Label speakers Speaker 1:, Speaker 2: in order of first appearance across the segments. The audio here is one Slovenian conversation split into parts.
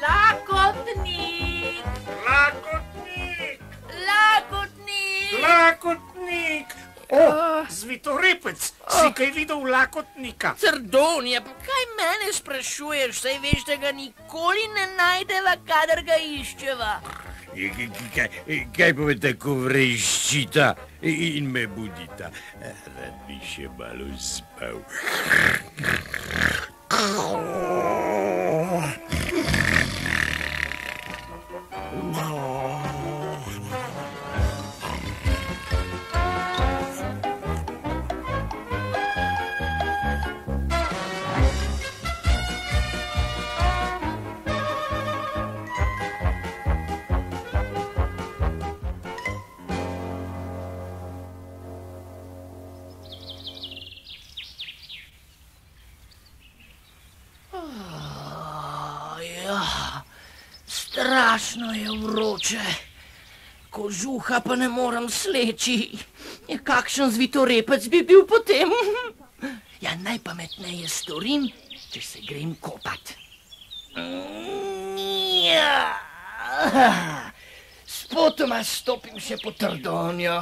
Speaker 1: Lakotnik!
Speaker 2: Lakotnik!
Speaker 1: Lakotnik!
Speaker 2: Lakotnik! O, Zvitorepec, si kaj videl lakotnika?
Speaker 1: Trdonija, pa kaj mene sprašuješ, saj veš, da ga nikoli ne najdeva, kadar ga iščeva.
Speaker 3: Kaj pa me tako vreščita in me budita? Rad bi še malo spal.
Speaker 1: Strašno je vroče, kožuha pa ne morem sleči. Kakšen zvitorepec bi bil potem? Ja, najpametneje storim, če se grem kopat. Ja. Spotoma stopim še po Trdonjo.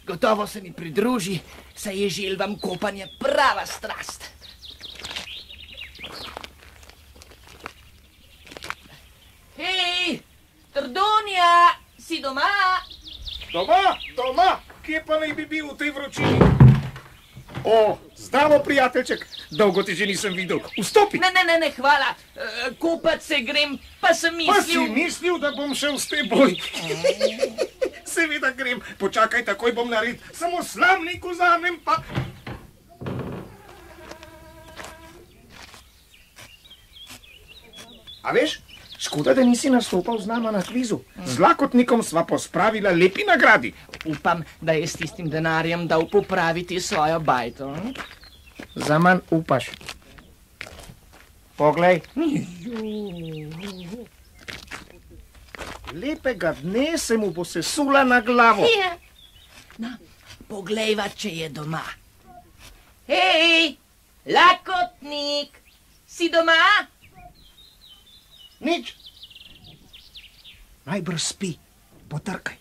Speaker 1: Gotovo se mi pridruži, saj je želvam kopanje prava strast. Hej, Trdonja, si doma?
Speaker 2: Doma? Kje pa naj bi bil v tej vročini? O, zdravo, prijateljček, dolgo te že nisem videl. Vstopi!
Speaker 1: Ne, hvala. Kopat se grem, pa sem mislil...
Speaker 2: Pa si mislil, da bom šel s teboj? Seveda grem, počakaj, takoj bom nared. Samo slamnik vzamem, pa... A veš? Škoda, da nisi nastopal z nama na kvizu. Z lakotnikom sva pospravila lepi nagradi.
Speaker 1: Upam, da je s tistim denarjem dal popraviti svojo bajto.
Speaker 2: Zaman upaš. Poglej. Lepega dne se mu bo sesula na glavo.
Speaker 1: No, poglejva, če je doma. Hej, lakotnik, si doma?
Speaker 2: Nič. Najbrž spi. Potrkaj.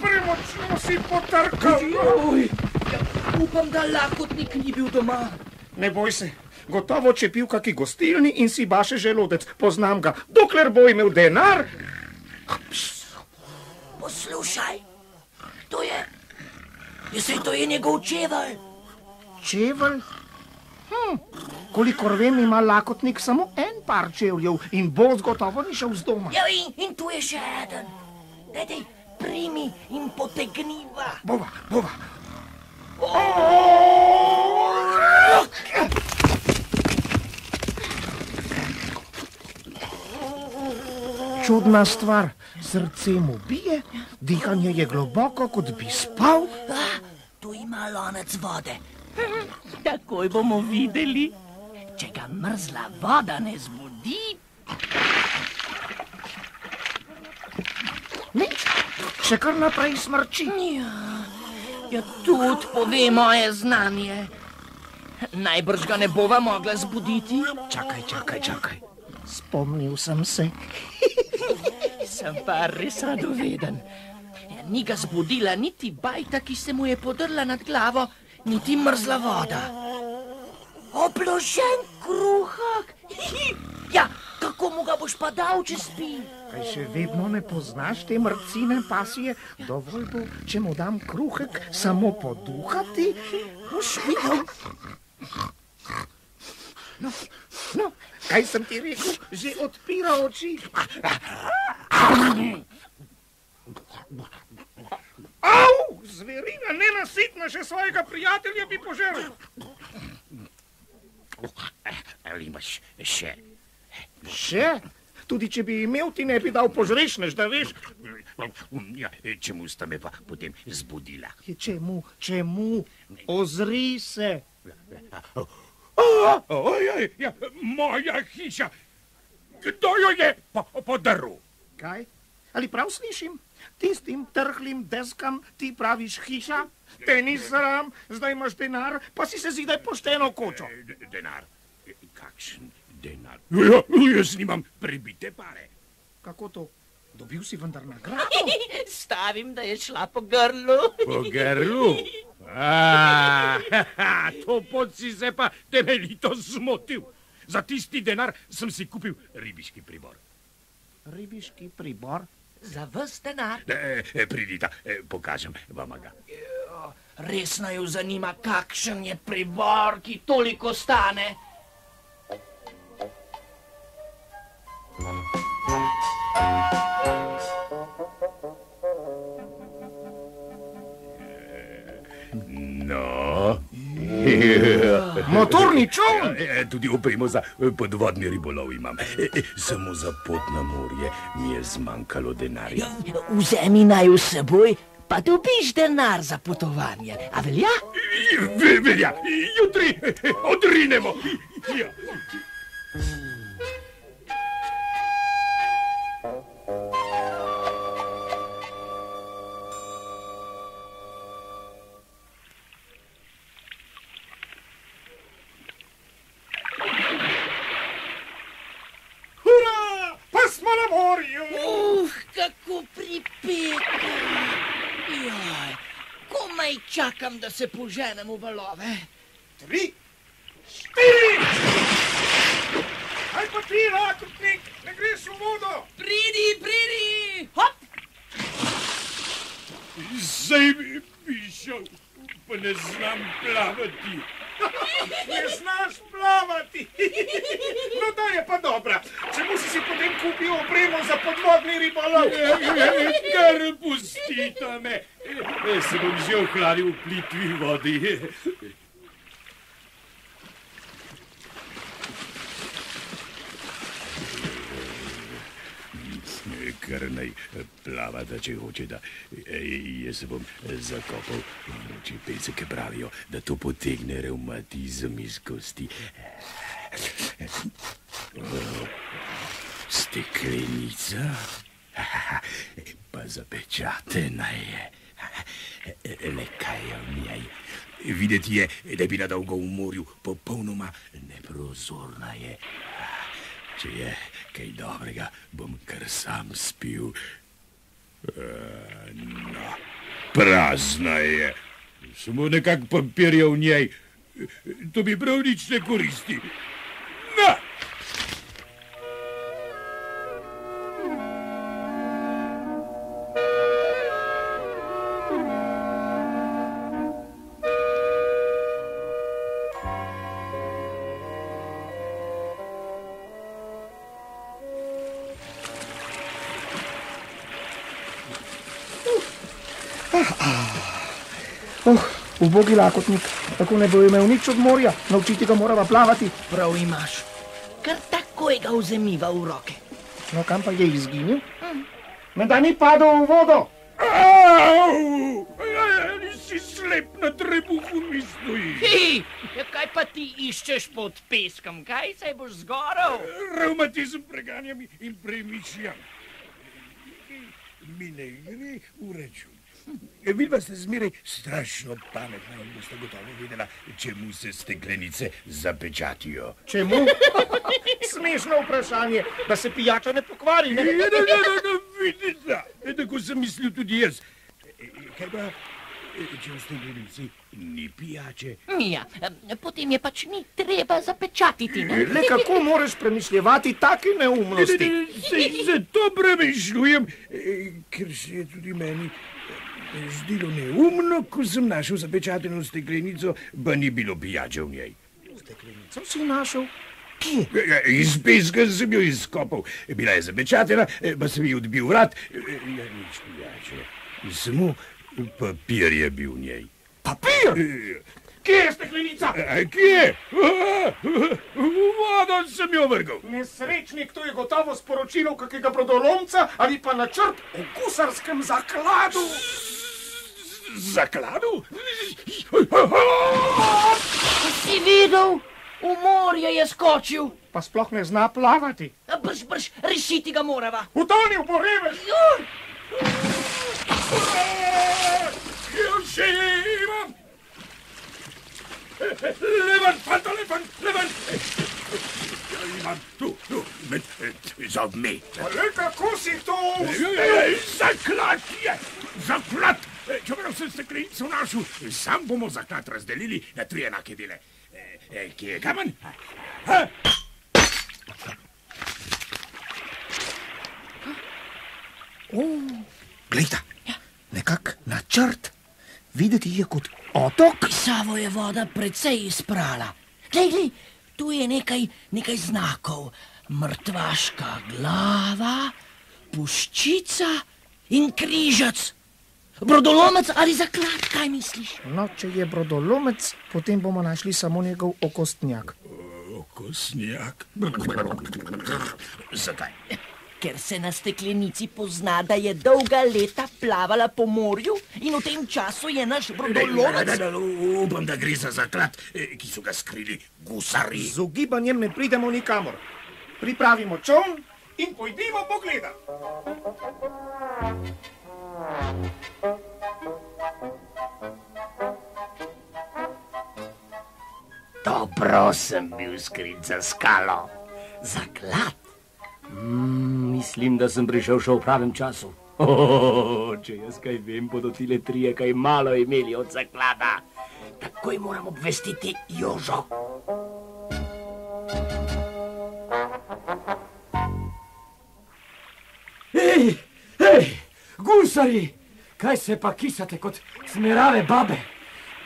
Speaker 2: Premočno si potrkal.
Speaker 1: Upam, da lakotnik ni bil doma.
Speaker 2: Ne boj se. Gotovo, če pil kaki gostilni in si baše želodec. Poznam ga. Dokler bo imel denar...
Speaker 1: Poslušaj, to je njegov čevelj.
Speaker 2: Čevelj? Kolikor vem, ima lakotnik samo en par čevljev in bolj gotovo ni šel z doma.
Speaker 1: Ja, in tu je še eden. Daj, primi in potegniva.
Speaker 2: Bova. Čudna stvar. Srce mu bije, dihanje je globoko, kot bi spal.
Speaker 1: Tu ima lonec vode. Takoj bomo videli, če ga mrzla voda ne zbudi.
Speaker 2: Nič, še kar naprej smrči.
Speaker 1: Ja, tudi pove moje znanje. Najbrž ga ne bova mogla zbuditi.
Speaker 2: Čakaj. Spomnil sem se.
Speaker 1: Sem pa res radoveden. Ni ga zbudila niti bajta, ki se mu je podrla nad glavo, niti mrzla voda. Obložen kruhek! Ja, kako mu ga boš pa dal, če spi?
Speaker 2: Kaj še vedno ne poznaš te mrcine pasije? Dovolj bo, če mu dam kruhek samo poduhati?
Speaker 1: Boš videl.
Speaker 2: No, kaj sem ti rekel? Že odpira oči. Au! Zverina nenasitna, še svojega prijatelja bi požrl.
Speaker 3: Ali imaš še?
Speaker 2: Še? Tudi če bi imel, ti ne bi dal požrešnež, da veš.
Speaker 3: Ja, čemu sta me pa potem zbudila?
Speaker 2: Čemu? Ozri se.
Speaker 3: Ojej, moja hiša. Kdo jo je podaril?
Speaker 2: Kaj? Ali prav slišim? Tistim trhlim deskam ti praviš hiša? Te ni sram, zdaj imaš denar, pa si se zidaj pošteno kočo.
Speaker 3: Denar? Kakšen denar? Jaz nimam pribite pare.
Speaker 2: Kako to? Dobil si vendar nagrado?
Speaker 1: Stavim, da je šla po grlu.
Speaker 3: Po grlu? To pot si se pa temeljito zmotil. Za tisti denar sem si kupil ribiški pribor.
Speaker 2: Ribiški pribor?
Speaker 1: Za vas denar.
Speaker 3: Pridita, pokažem vama ga.
Speaker 1: Res naju zanima, kakšen je pribor, ki toliko stane.
Speaker 3: No.
Speaker 2: Motorni čoln?
Speaker 3: Tudi opremo za podvodni ribolov imam. Samo za pot na morje mi je zmanjkalo denarja.
Speaker 1: Vzemi naju s seboj, pa dobiš denar za potovanje. A velja?
Speaker 3: Velja, jutri odrinemo. Ja.
Speaker 1: Kako pripeka. Jaj, komaj čakam, da se poženem v valove.
Speaker 2: 3, 4! Kaj pa ti, rakotnik, ne greš v vodo?
Speaker 1: Pridi, hop!
Speaker 3: Zdaj bi šel, pa ne znam plavati.
Speaker 2: Ne znaš plavati? No, da je pa dobra. Čemu si potem kupil opremo za podvodni ribolov?
Speaker 3: Kar pustita me. Se bom že ohladil v plitvi vodi. Kar naj plavata, če hočeta. Jaz se bom zakopal vroči pesek, pravijo, da to potegne revmatizem iz kosti. Steklenica, pa zapečatena je. Le kaj je v njej? Videti je, da je bila dolgo v morju, popolnoma neprozorna je. Če je kaj dobrega, bom kar sam spil. No, prazna je. Samo nekak papirja v njej. To mi prav nič ne koristi. Na!
Speaker 2: Ubogi lakotnik, tako ne bo imel nič od morja, naučiti ga morava plavati.
Speaker 1: Prav imaš. Kar takoj ga vzemiva v roke.
Speaker 2: No, kam pa je izginil? Menda ni padel v vodo.
Speaker 3: Au! Si slep na trebuhu mi stoji.
Speaker 1: Kaj pa ti iščeš pod peskom? Kaj se boš zgorel?
Speaker 3: Revmatizem preganjam in premišljam. Mi ne gre v račun. Vidva ste zmeraj strašno pametna in boste gotovo vedela, čemu se steklenice zapečatijo.
Speaker 2: Čemu? Smešno vprašanje, da se pijača ne pokvari, ne?
Speaker 3: Vidite, tako sem mislil tudi jaz. Kaj pa, če v steklenici ni pijače?
Speaker 1: Ja, potem je pač ni treba zapečatiti, ne?
Speaker 2: Le kako moraš premišljevati take neumnosti?
Speaker 3: Zato premišljujem, ker se je tudi meni zdelo neumno, ko sem našel zapečateno steklenico, pa ni bilo pijače v njej.
Speaker 2: Steklenico si našel? Kje?
Speaker 3: Iz peska sem jo izkopal. Bila je zapečatena, pa sem ji odbil vrat. Ja, nič pijače. Samo papir je bil v njej.
Speaker 2: Papir? Kje je steklenica?
Speaker 3: Kje? V vodo sem jo vrgal.
Speaker 2: Nesrečnik, to je gotovo sporočilo kakega brodolomca ali pa načrt o gusarskem zakladu.
Speaker 3: Zakladu?
Speaker 1: Si videl? V morje je skočil.
Speaker 2: Pa sploh ne zna plavati.
Speaker 1: Brž, rešiti ga morava.
Speaker 2: Utonil bo, revež!
Speaker 3: Još imam! Levan, fanta, levan! Ja imam, tu, za me.
Speaker 2: Ale kako si to
Speaker 3: Zaklat! Čeprav sem steklenico našel, sam bomo zaklat razdelili na 3 enake dele. Kje je kamen?
Speaker 2: Glejta, nekak načrt. Videti je kot otok.
Speaker 1: Savo je voda precej izprala. Glej, tu je nekaj znakov. Mrtvaška glava, puščica in križac. Brodolomec ali zaklad, kaj misliš?
Speaker 2: No, če je brodolomec, potem bomo našli samo njegov okostnjak.
Speaker 3: Okostnjak? Zakaj?
Speaker 1: Ker se na steklenici pozna, da je dolga leta plavala po morju in v tem času je naš brodolomec...
Speaker 3: Upam, da gre za zaklad, ki so ga skrili gusarji.
Speaker 2: Z ugibanjem ne pridemo nikamor. Pripravimo čoln in pojdimo pogledat.
Speaker 1: Dobro sem bil skrit za skalo. Zaklad? Mislim, da sem prišel še v pravem času. Če jaz kaj vem, bodo tile 3 kaj malo imeli od zaklada. Takoj moram obvestiti Jožo.
Speaker 4: Hej, gusarji, kaj se pa kisate kot smerave babe?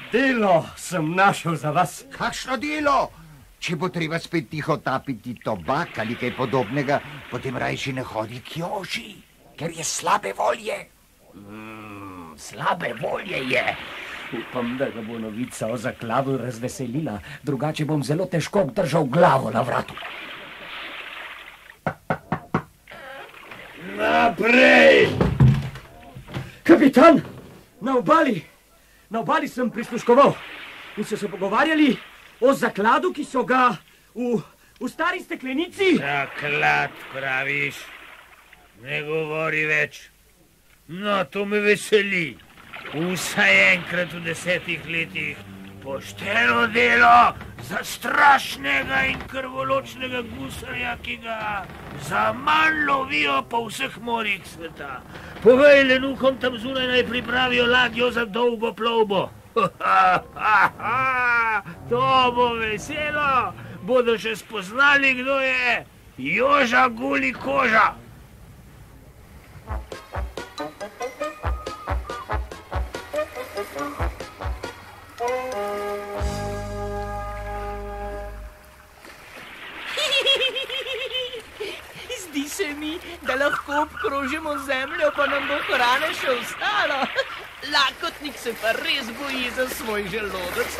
Speaker 4: Delo sem našel za vas.
Speaker 5: Kakšno delo? Če bo treba spet tiho tapiti tobak ali kaj podobnega, potem rajši ne hodi k Joži, ker je slabe volje.
Speaker 1: Slabe volje je.
Speaker 4: Upam, da ga bo novica o zakladu razveselila, drugače bom zelo težko obdržal glavo na vratu. Naprej! Kapitan, na obali sem prisluškoval in so se pogovarjali o zakladu, ki so ga v stari steklenici.
Speaker 6: Zaklad, praviš? Ne govori več. No, to me veseli. Vsaj enkrat v 10 letih pošteno delo za strašnega in krvoločnega gusarja, ki ga zaman lovijo po vseh morjih sveta. Povej lenuhom tam zunaj, naj pripravijo ladjo za dolgo plovbo. To bo veselo, bodo še spoznali, kdo je Joža Guli Koža.
Speaker 1: Zdi se mi, da lahko obkrožimo zemljo, pa nam bo hrane še ostalo. Lakotnik se pa res boji za svoj želodec.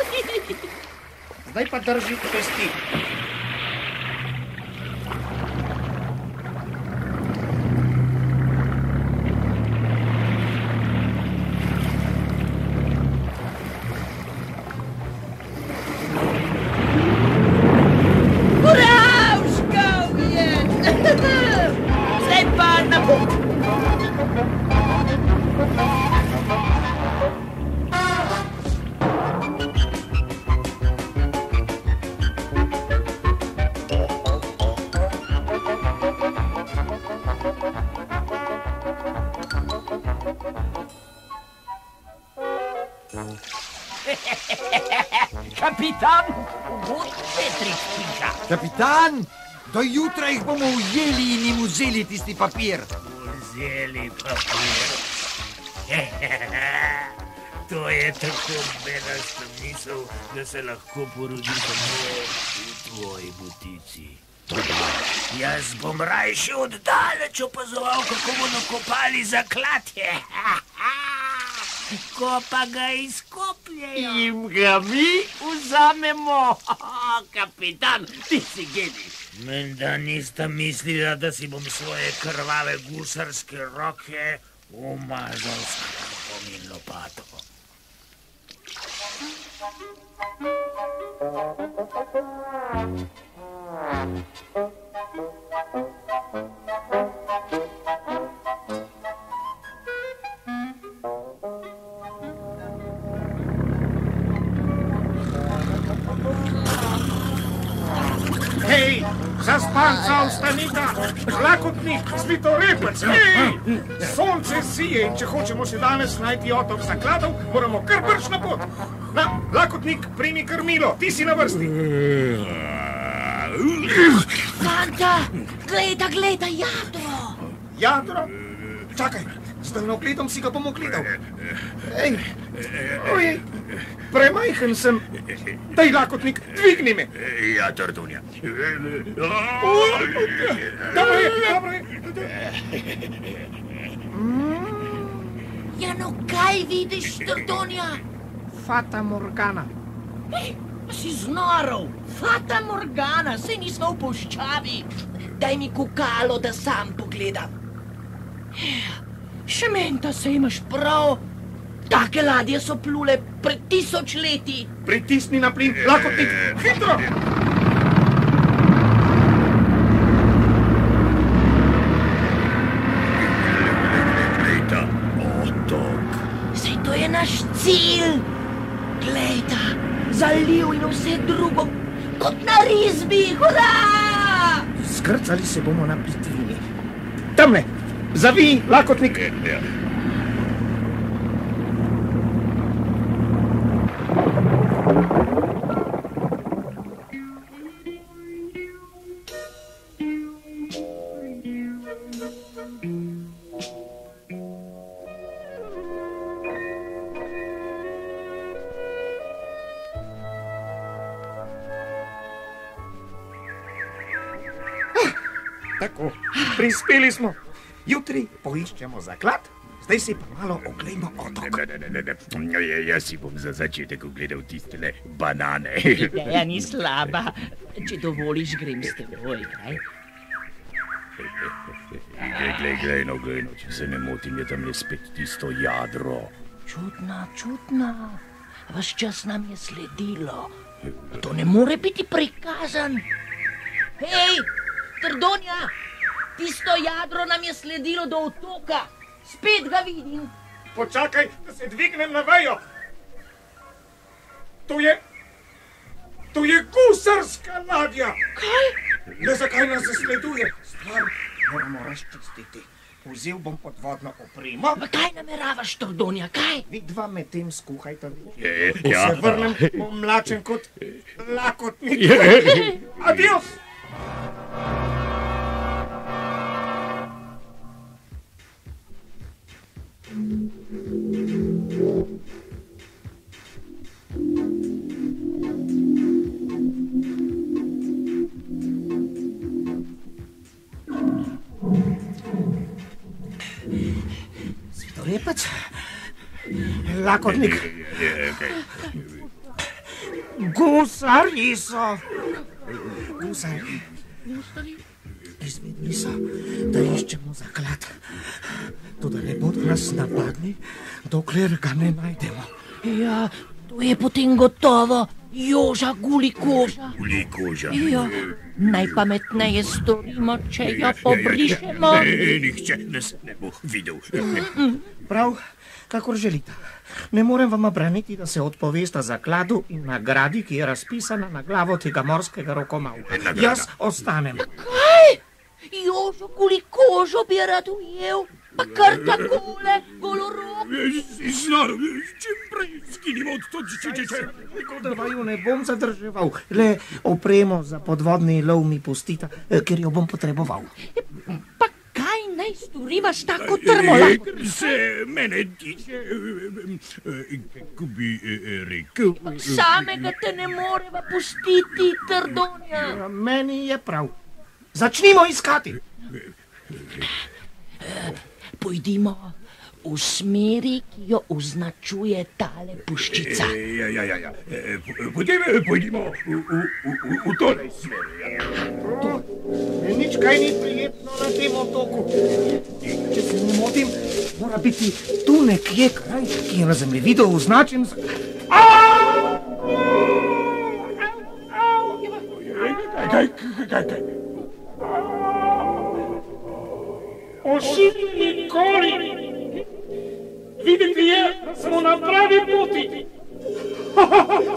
Speaker 2: Zdaj pa drži pesti.
Speaker 1: Kapitan, god Petrič piša.
Speaker 5: Kapitan, do jutra jih bomo ujeli in jim vzeli tisti papir.
Speaker 6: Vzeli papir? To je tako bedasta misel, da se lahko porodi samo v tvoji butici. Jaz bom rajši oddaleč opazoval, kako bodo kopali zakladje. Ko pa ga izkopljejo.
Speaker 1: Jim ga mi vzamemo. Kapitan, ti si genij.
Speaker 6: Menda nista mislila, da si bom svoje krvave gusarske roke umazal s krampom in lopato.
Speaker 2: Hej, zaspanca ostanita, lakotnik, zvitorepec, hej! Sonce sije in če hočemo še danes najti otok zakladov, moramo kar brž na pot. Na, lakotnik, primi krmilo, ti si na vrsti.
Speaker 1: Fanta, gleda, jadro.
Speaker 2: Jadro? Čakaj, z daljnogledom si ga bom ogledal. Ej, ojej, premajhen sem. Daj, lakotnik, dvigni me.
Speaker 3: Ja, Trdonja.
Speaker 2: Dobro je.
Speaker 1: Ja, no kaj vidiš, Trdonja?
Speaker 2: Fata Morgana.
Speaker 1: Si znarov, Fata Morgana, saj nismo v puščavi. Daj mi kukalo, da sam pogledam. Šementa, saj imaš prav. Take ladje so plule pred 1000 leti.
Speaker 2: Pritisni na plin, lakotnik, hitro!
Speaker 3: Glejta, otok.
Speaker 1: Saj to je naš cilj. Glejta, zaliv in vse drugo, kot na risbi, hurra!
Speaker 2: Skrcali se bomo na plitvini. Tamle, zavij, lakotnik. Tako, prispeli smo. Jutri poiščemo zaklad, zdaj si pa malo oglejmo otok.
Speaker 3: Ne. Jaz si bom za začetek ogledal tistele banane.
Speaker 1: Ideja ni slaba. Če dovoliš, grem s teboj, kaj?
Speaker 3: Glej, no, če se ne motim, je tam spet tisto jadro.
Speaker 1: Čudna. Vaš čas nam je sledilo. To ne more biti prikazan. Hej, Trdonja, tisto jadro nam je sledilo do otoka. Spet ga vidim.
Speaker 2: Počakaj, da se dvignem na vejo. To je gusarska ladja.
Speaker 1: Kaj?
Speaker 2: Le zakaj nas zasleduje? Stvar moramo razčistiti. Vzel bom podvodno opremo.
Speaker 1: Pa kaj nameravaš, Trdonja, kaj?
Speaker 2: Vidva med tem skuhajta.
Speaker 3: Ja.
Speaker 2: Se vrnem, bom mlačen kot lakotnik. Adios! Svitorepec, lakotnik, gusarji so. Gusarji. Izvedeli so, da iščemo zaklad. Toda ne bodo nas napadli, dokler ga ne najdemo.
Speaker 1: Ja, to je potem gotovo Joža Gulikoža.
Speaker 3: Gulikoža.
Speaker 1: Ja, najpametneje storimo, če jo pobrišemo.
Speaker 3: Nihče nas ne bo videl.
Speaker 2: Prav, kakor želite. Ne morem vam braniti, da se odpovesta zakladu in nagradi, ki je razpisana na glavo tega morskega rokomavka. Jaz ostanem.
Speaker 1: Kaj? Jožo Gulikožo bi rad ujel? Pa kar takole, golorok.
Speaker 3: Znano, čim prej skinimo od to, če.
Speaker 2: Nikoli vaju ne bom zadrževal, le opremo za podvodni lov mi pustita, ker jo bom potreboval.
Speaker 1: Pa kaj naj storiva s tako trmola?
Speaker 3: Ker se mene tiče, kako bi rekel.
Speaker 1: Samega te ne moreva pustiti, Trdonja.
Speaker 2: Meni je prav. Začnimo iskati.
Speaker 1: Pojdimo v smeri, ki jo označuje tale puščica.
Speaker 3: Ja. Pojdimo v tole smer.
Speaker 2: Nič kaj ni prijetno na tem otoku. Če se ne motim, mora biti tu nekje kraj, ki je na zemljevidu označen za... Kaj? Ošili nikoli. Videti je, da smo na pravi poti.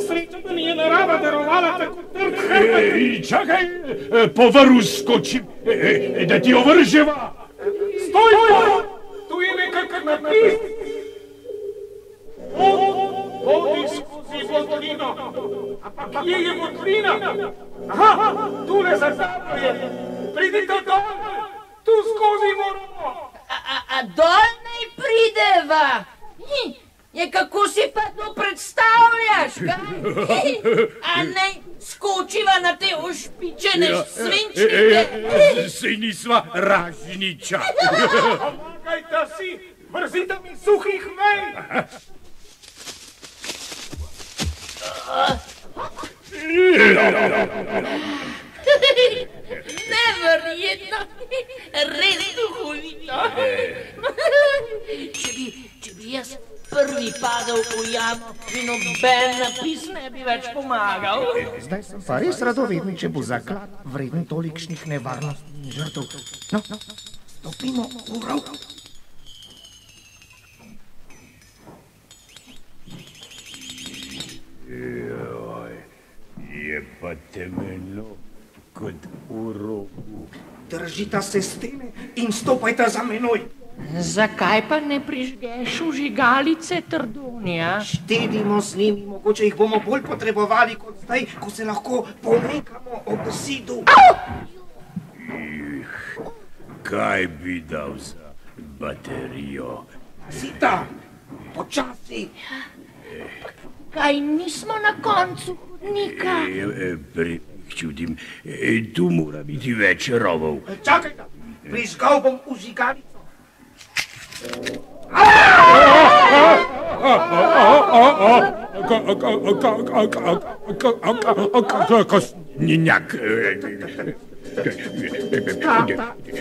Speaker 2: Sreča, da mi je narava darovala tako trd hrbet.
Speaker 3: Čakaj, povrhu skočim, da ti ovrževa.
Speaker 2: Stoj! Tu je nekakr napis. Hodi skozi votlino. A kje je votlina? Aha, tule za tabo je. Pridite dol, tu skozi moramo.
Speaker 1: A dol naj prideva? Je, kako si pa to predstavljaš, kaj? A naj skočiva na te ošpičene svinčnike?
Speaker 3: Sej nisva ražniča.
Speaker 2: Pomagajte si, mrzite mi suhih mej.
Speaker 1: Neverjetno, res duhovito. Če bi jaz prvi padel v jamo in noben napis ne bi več pomagal.
Speaker 2: Zdaj sem pa res radoveden, če bo zaklad vreden tolikšnih nevarnosti in žrtev. No, stopimo v rov.
Speaker 3: Je pa temeljno kot v rogu.
Speaker 2: Držite se stene in stopajte za menoj.
Speaker 1: Zakaj pa ne prižgeš vžigalice Trdonija?
Speaker 2: Štedimo z njimi, mogoče jih bomo bolj potrebovali kot zdaj, ko se lahko pomekamo ob zidu.
Speaker 3: Kaj bi dal za baterijo?
Speaker 2: Zita, počasi.
Speaker 1: Kaj nismo na koncu hodnika?
Speaker 3: Čutim, tu mora biti več rovov.
Speaker 2: Čakajte, prižgal bom vžigalico.
Speaker 3: Kosnjak.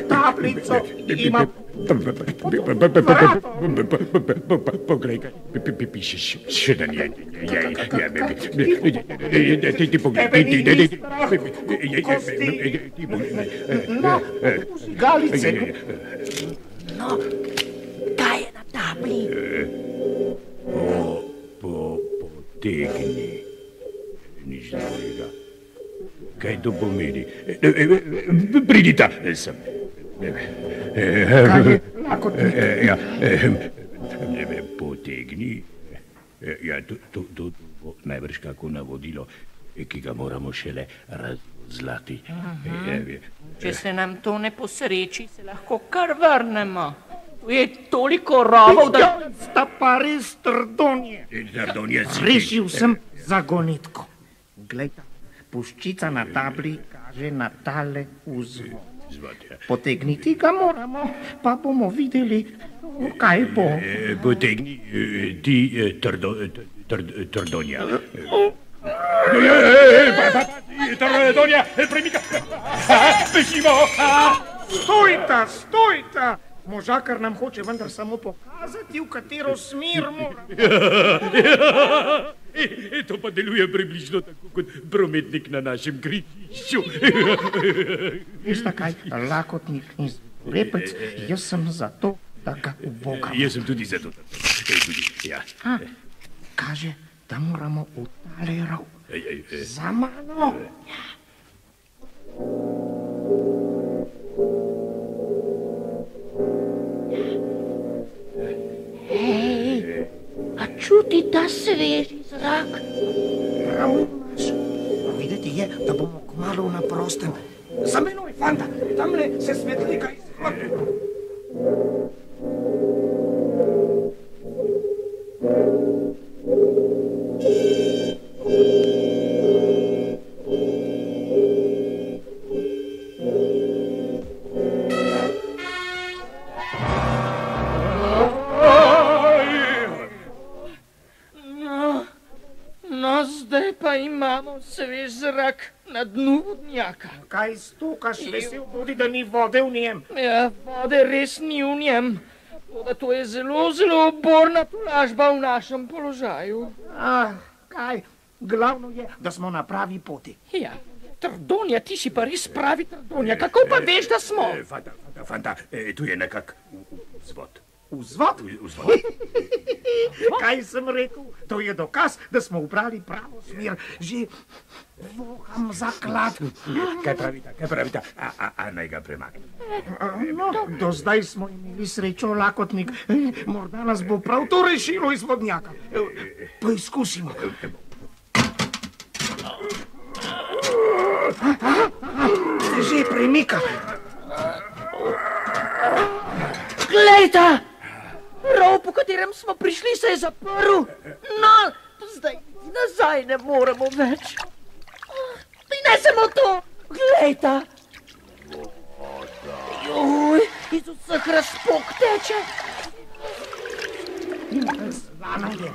Speaker 2: Tablico ima...
Speaker 3: Poglej, pišeš še da nije. Ti poglej.
Speaker 2: No, vžigalice.
Speaker 1: No, kaj je na tabli?
Speaker 3: Potegni. Nič drugega. Kaj to pomeni? Pridita sem.
Speaker 2: Kaj je lakotnik?
Speaker 3: Potegni. Ja, to bo najbrž kako navodilo, ki ga moramo šele razlati.
Speaker 1: Če se nam to ne posreči, se lahko kar vrnemo. Tu je toliko rovov, da...
Speaker 2: Sta pa res Trdonje. Rešil sem zagonetko. Glejte, puščica na tabli kaže na tale vzvod. Potegniti ga moramo, pa bomo videli, kaj bo.
Speaker 3: Potegni ti Trdonja. Trdonja, premika. Bežimo.
Speaker 2: Stojta. Možakar nam hoče vendar samo pokazati, v katero smer mora.
Speaker 3: To pa deluje približno tako kot prometnik na našem križišču.
Speaker 2: Veste kaj, lakotnik in repec, jaz sem za to, da ga ubogamo.
Speaker 3: Jaz sem tudi za to.
Speaker 2: Kaže, da moramo v tale rov. Za mano.
Speaker 1: Hej, a čuti ta sveži zrak?
Speaker 2: Prav imaš. Videti je, da bomo kmalu na prostem. Za menoj, fanta, tamle se svetlika izhod.
Speaker 1: No, zdaj pa imamo svež zrak na dnu vodnjaka.
Speaker 2: Kaj stokaš, vesel bodi, da ni vode v njem.
Speaker 1: Ja, vode res ni v njem. Toda to je zelo, zelo oborna tolažba v našem položaju.
Speaker 2: Kaj? Glavno je, da smo na pravi poti.
Speaker 1: Ja, Trdonja, ti si pa res pravi Trdonja. Kako pa veš, da smo?
Speaker 3: Fanta, tu je nekak vzvod.
Speaker 2: Vzvod?
Speaker 3: Vzvod?
Speaker 2: Kaj sem rekel? To je dokaz, da smo ubrali pravo smer. Že voham zaklad.
Speaker 3: Kaj pravita? A naj ga premaknem.
Speaker 2: No, do zdaj smo imeli srečo, lakotnik. Morda nas bo prav to rešilo iz vodnjaka. Poizkusimo. Se že premika.
Speaker 1: Glejta! Rov, po katerem smo prišli, se je zaprl. No, zdaj nazaj ne moremo več. In ne samo to, glejta. Joj, iz vseh razpok teče.
Speaker 2: Slana je.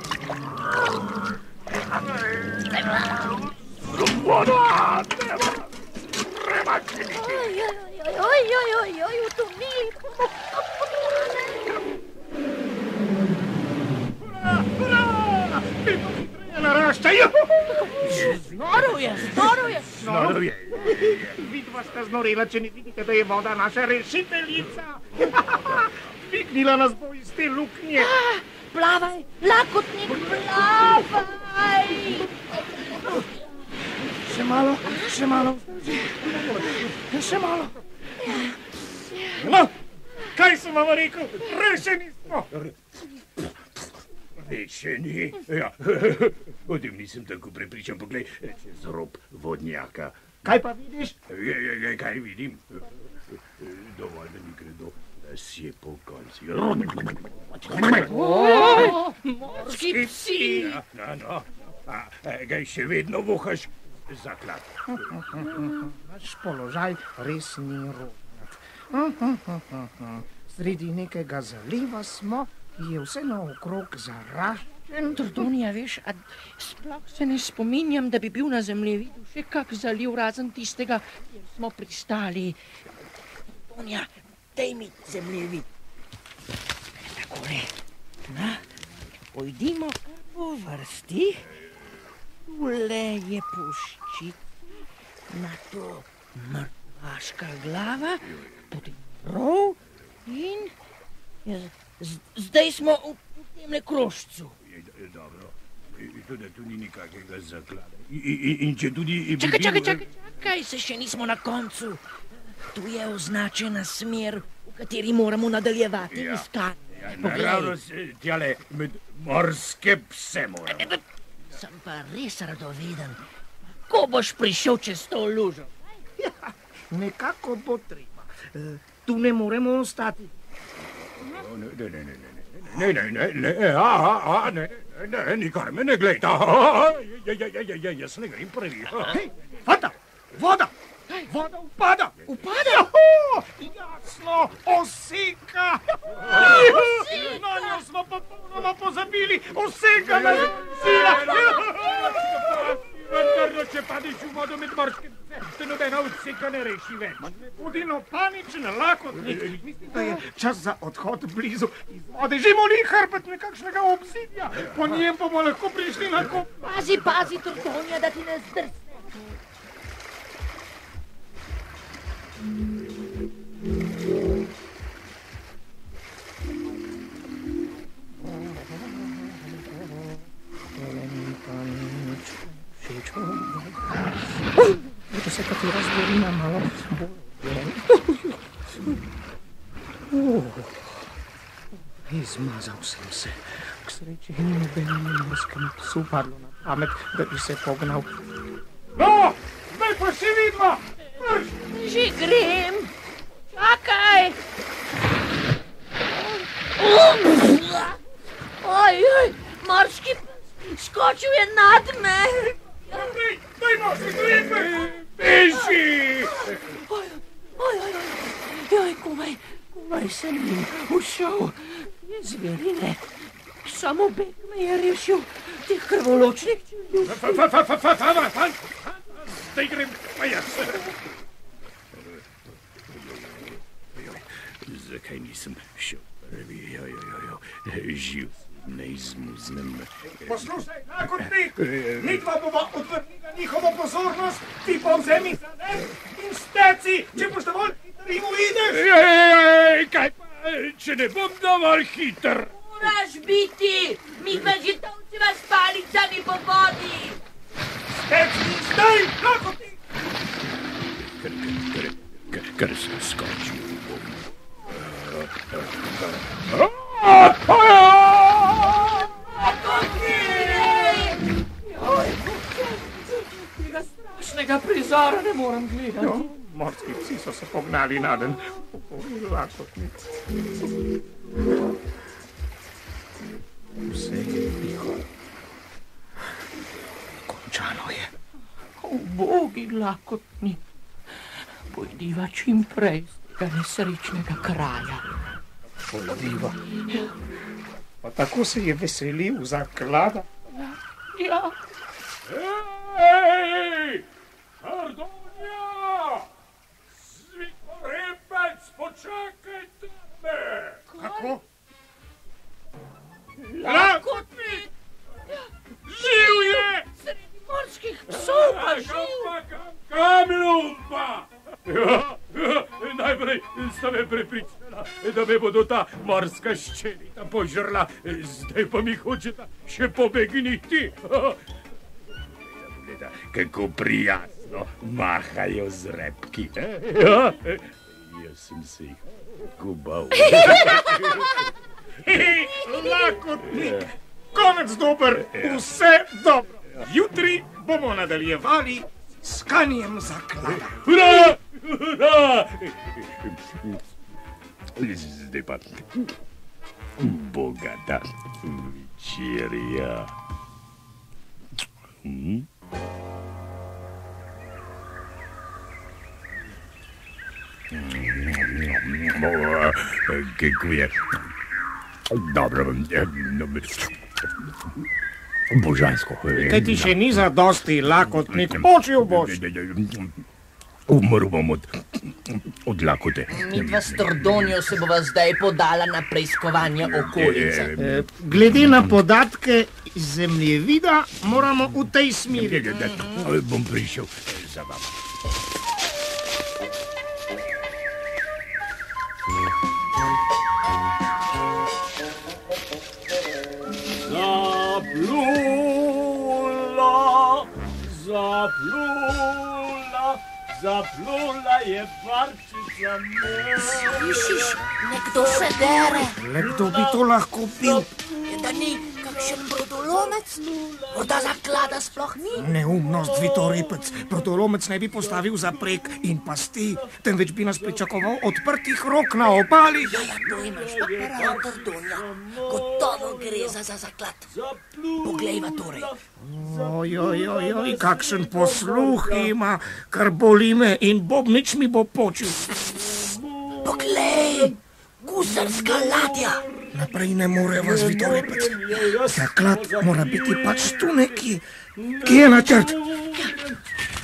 Speaker 1: Oj, utonili.
Speaker 2: Naraščajo!
Speaker 1: Znorov je.
Speaker 2: Vidva sta znorela, če ne vidite, da je voda naša rešiteljica. Dvignila nas bo iz te luknje.
Speaker 1: Plavaj, lakotnik, plavaj!
Speaker 2: Še malo. Še malo. No, kaj sem vam rekel? Rešeni smo.
Speaker 3: Rešeni? Ja, o tem nisem tako prepričan. Poglej, čez rob vodnjaka.
Speaker 2: Kaj pa vidiš?
Speaker 3: Kaj vidim? Dovolj, da mi gredo lasje po konci.
Speaker 1: Morski psi!
Speaker 3: No. Kaj še vedno vohaš zaklad?
Speaker 2: Naš položaj res ni rodnat. Sredi nekega zaliva smo, je vse naokrog zaraščen.
Speaker 1: Trdonja, veš, a sploh se ne spominjam, da bi bil na zemljevidu še kak zaliv, razen tistega, kjer smo pristali. Trdonja, daj mi zemljevid. Takole. Na, pojdimo po vrsti. Tule je puščit, na to mrtvaška glava, potem rov in zdaj smo v temle krožcu.
Speaker 3: Dobro, tudi tu ni nikakega zaklada. In če tudi...
Speaker 1: Čakaj, se še nismo na koncu. Tu je označena smer, v kateri moramo nadaljevati iskati.
Speaker 3: Naravno, tjale med morske pse moramo.
Speaker 1: Sem pa res radoveden. Ko boš prišel čez to lužo?
Speaker 2: Ja, nekako bo treba. Tu ne moremo ostati.
Speaker 3: Ne, nikar me ne glejta. Jaz ne grem prvi.
Speaker 2: Hej, fanta, voda! Voda upada!
Speaker 1: Upada?
Speaker 2: Jasno, oseka! Na njo smo popolnoma pozabili, oseka nas sila!
Speaker 3: Vendar, če padeš v vodo med morske pse, se nobena oseka ne reši več.
Speaker 2: Budino paničen, lakotnik. Mislim, da je čas za odhod blizu iz vode. Že moli hrbet nekakšnega obzidja. Po njem bomo lahko prišli na kop.
Speaker 1: Pazi, Trdonja, da ti ne zdrsne.
Speaker 2: To se katera zborina malo bolj. Izmazal sem se. K sreči ni nobenemu morskemu psu padlo na pamet, da bi se pognal. No, zdaj pa še vidva!
Speaker 1: Že grem. Čakaj. Oj, morski pes skočil je nad me.
Speaker 2: Daj nosi, gripe! Beži!
Speaker 1: Oj, komaj sem jim ušel. Je zverine. Samo beg me je rešil teh krvoločnih čudež.
Speaker 3: Zdaj grem pa jaz. Zakaj nisem šel prvi? Živ sem ne izmuznem.
Speaker 2: Poslušaj, lakotnik, midva bova odvrnila njihovo pozornost, ti pa vzemi zadem in steci, če boš dovolj hiter in uideš.
Speaker 3: Kaj pa, če ne bom dovolj hiter?
Speaker 1: Moraš biti, mi pa že tolčeva s palicami po vodi.
Speaker 2: Steci in zdaj, lakotnik.
Speaker 3: Ker sem skočil bom.
Speaker 1: Tega strašnega prizora ne moram gledati.
Speaker 2: Morski psi so se pognali naden. Lakotnik. Vse je tiho. Končano je.
Speaker 1: Ubogi lakotnik. Pojdiva čim prej z tega nesrečnega kraja.
Speaker 2: Pojdiva. Pa tako se je veselil Zaklada.
Speaker 1: Ja.
Speaker 3: Hej! Hardonja! Svitorepec, počakajte me!
Speaker 2: Kako?
Speaker 1: Lakotnik!
Speaker 2: Živ je!
Speaker 1: Sredi morskih psov pa živ!
Speaker 3: Kam lumpa? Najprej sta me prepričala, da me bodo ta morska ščelita požrla, zdaj pa mi hočeta še pobegniti. Gleda, kako prijazno mahajo z repki. Jaz sem se jih gubal.
Speaker 2: Lakotnik, konec dober, vse dobro. Jutri bomo nadaljevali s kanjem Zaklada.
Speaker 3: Hurra! Hurra! Zdaj pa bogata večerja. Kako je? Dobro, božansko.
Speaker 2: Kaj ti še ni zadosti, lakotnik, počil boš.
Speaker 3: Umrl bom od lakote.
Speaker 1: Midva s Tordonjo se bova zdaj podala na preiskovanje okolice.
Speaker 2: Glede na podatke iz zemljevida moramo v tej smeri.
Speaker 3: Bom prišel za vama. Zaplula je barčica moja.
Speaker 1: Slišiš, nekdo se dere.
Speaker 2: Le kdo bi to lahko bil?
Speaker 1: Da ni kakšen brodolomec? Morda Zaklada sploh ni?
Speaker 2: Neumnost, Vitorepec. Brodolomec ne bi postavil zaprek in pasti, temveč bi nas pričakoval odprtih rok na obali.
Speaker 1: Ja, to imaš pa prav, Tordonja. Gotovo gre za Zaklad. Poglejva torej.
Speaker 2: Ojojojoj, kakšen posluh ima, kar boli me in bobnič mi bo počil.
Speaker 1: Poglej, gusarska ladja.
Speaker 2: Naprej ne more vas, Vitorepec. Zaklad mora biti pač tu nekje. Kje je načrt?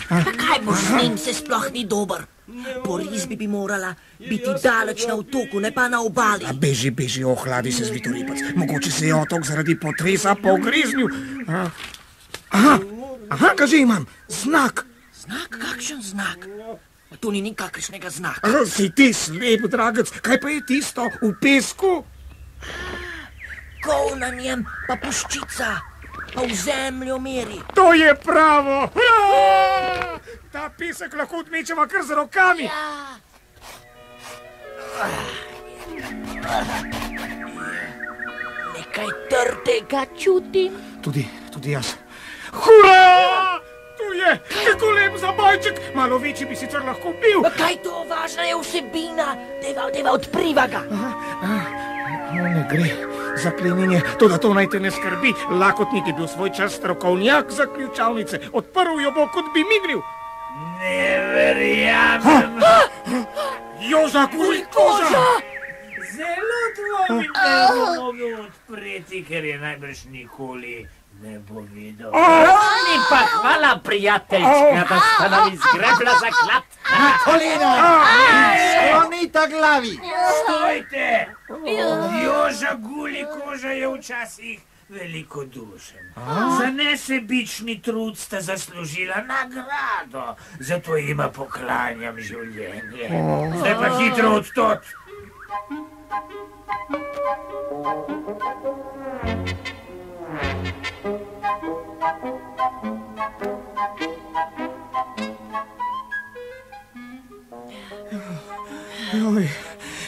Speaker 1: Pa kaj boš z njim, se sploh ni dober. Po risbi bi morala biti daleč na otoku, ne pa na obali.
Speaker 2: A beži, ohladi se, Vitorepec. Mogoče se je otok zaradi potresa pogriznil. Aha, kaj že imam? Znak.
Speaker 1: Znak? Kakšen znak? To ni nikakršnega znaka.
Speaker 2: Si ti slep, dragec. Kaj pa je tisto v pesku?
Speaker 1: Kol na njem, pa puščica, pa v zemljo meri.
Speaker 2: To je pravo. Ta pesek lahko odmečeva kar z rokami.
Speaker 1: Ja. Nekaj trdega čutim.
Speaker 2: Tudi jaz. Hurra! Tu je, kako lep zabojček. Malo večji bi sicer lahko bil.
Speaker 1: Kaj to, važna je vsebina. Deva, odpriva ga.
Speaker 2: Ne gre. Zaplenjenje, toda to naj te ne skrbi. Lakotnik je bil svoj čas strokovnjak za ključavnice. Odprl jo bo, kot bi mignil.
Speaker 6: Ne verjamem.
Speaker 2: Joža, koža!
Speaker 6: Zelo dvomim, da bo mogel odpreti, ker je najbrž nikoli ne bo videl.
Speaker 4: Ni pa hvala, prijateljčka, da sta nam izgrebla zaklad.
Speaker 5: Kolena! Sklonita glavi!
Speaker 6: Stojte! Joža Guli koža je včasih velikodušen. Za nesebični trud sta zaslužila nagrado, zato jima poklanjam življenje. Zdaj pa hitro odtot.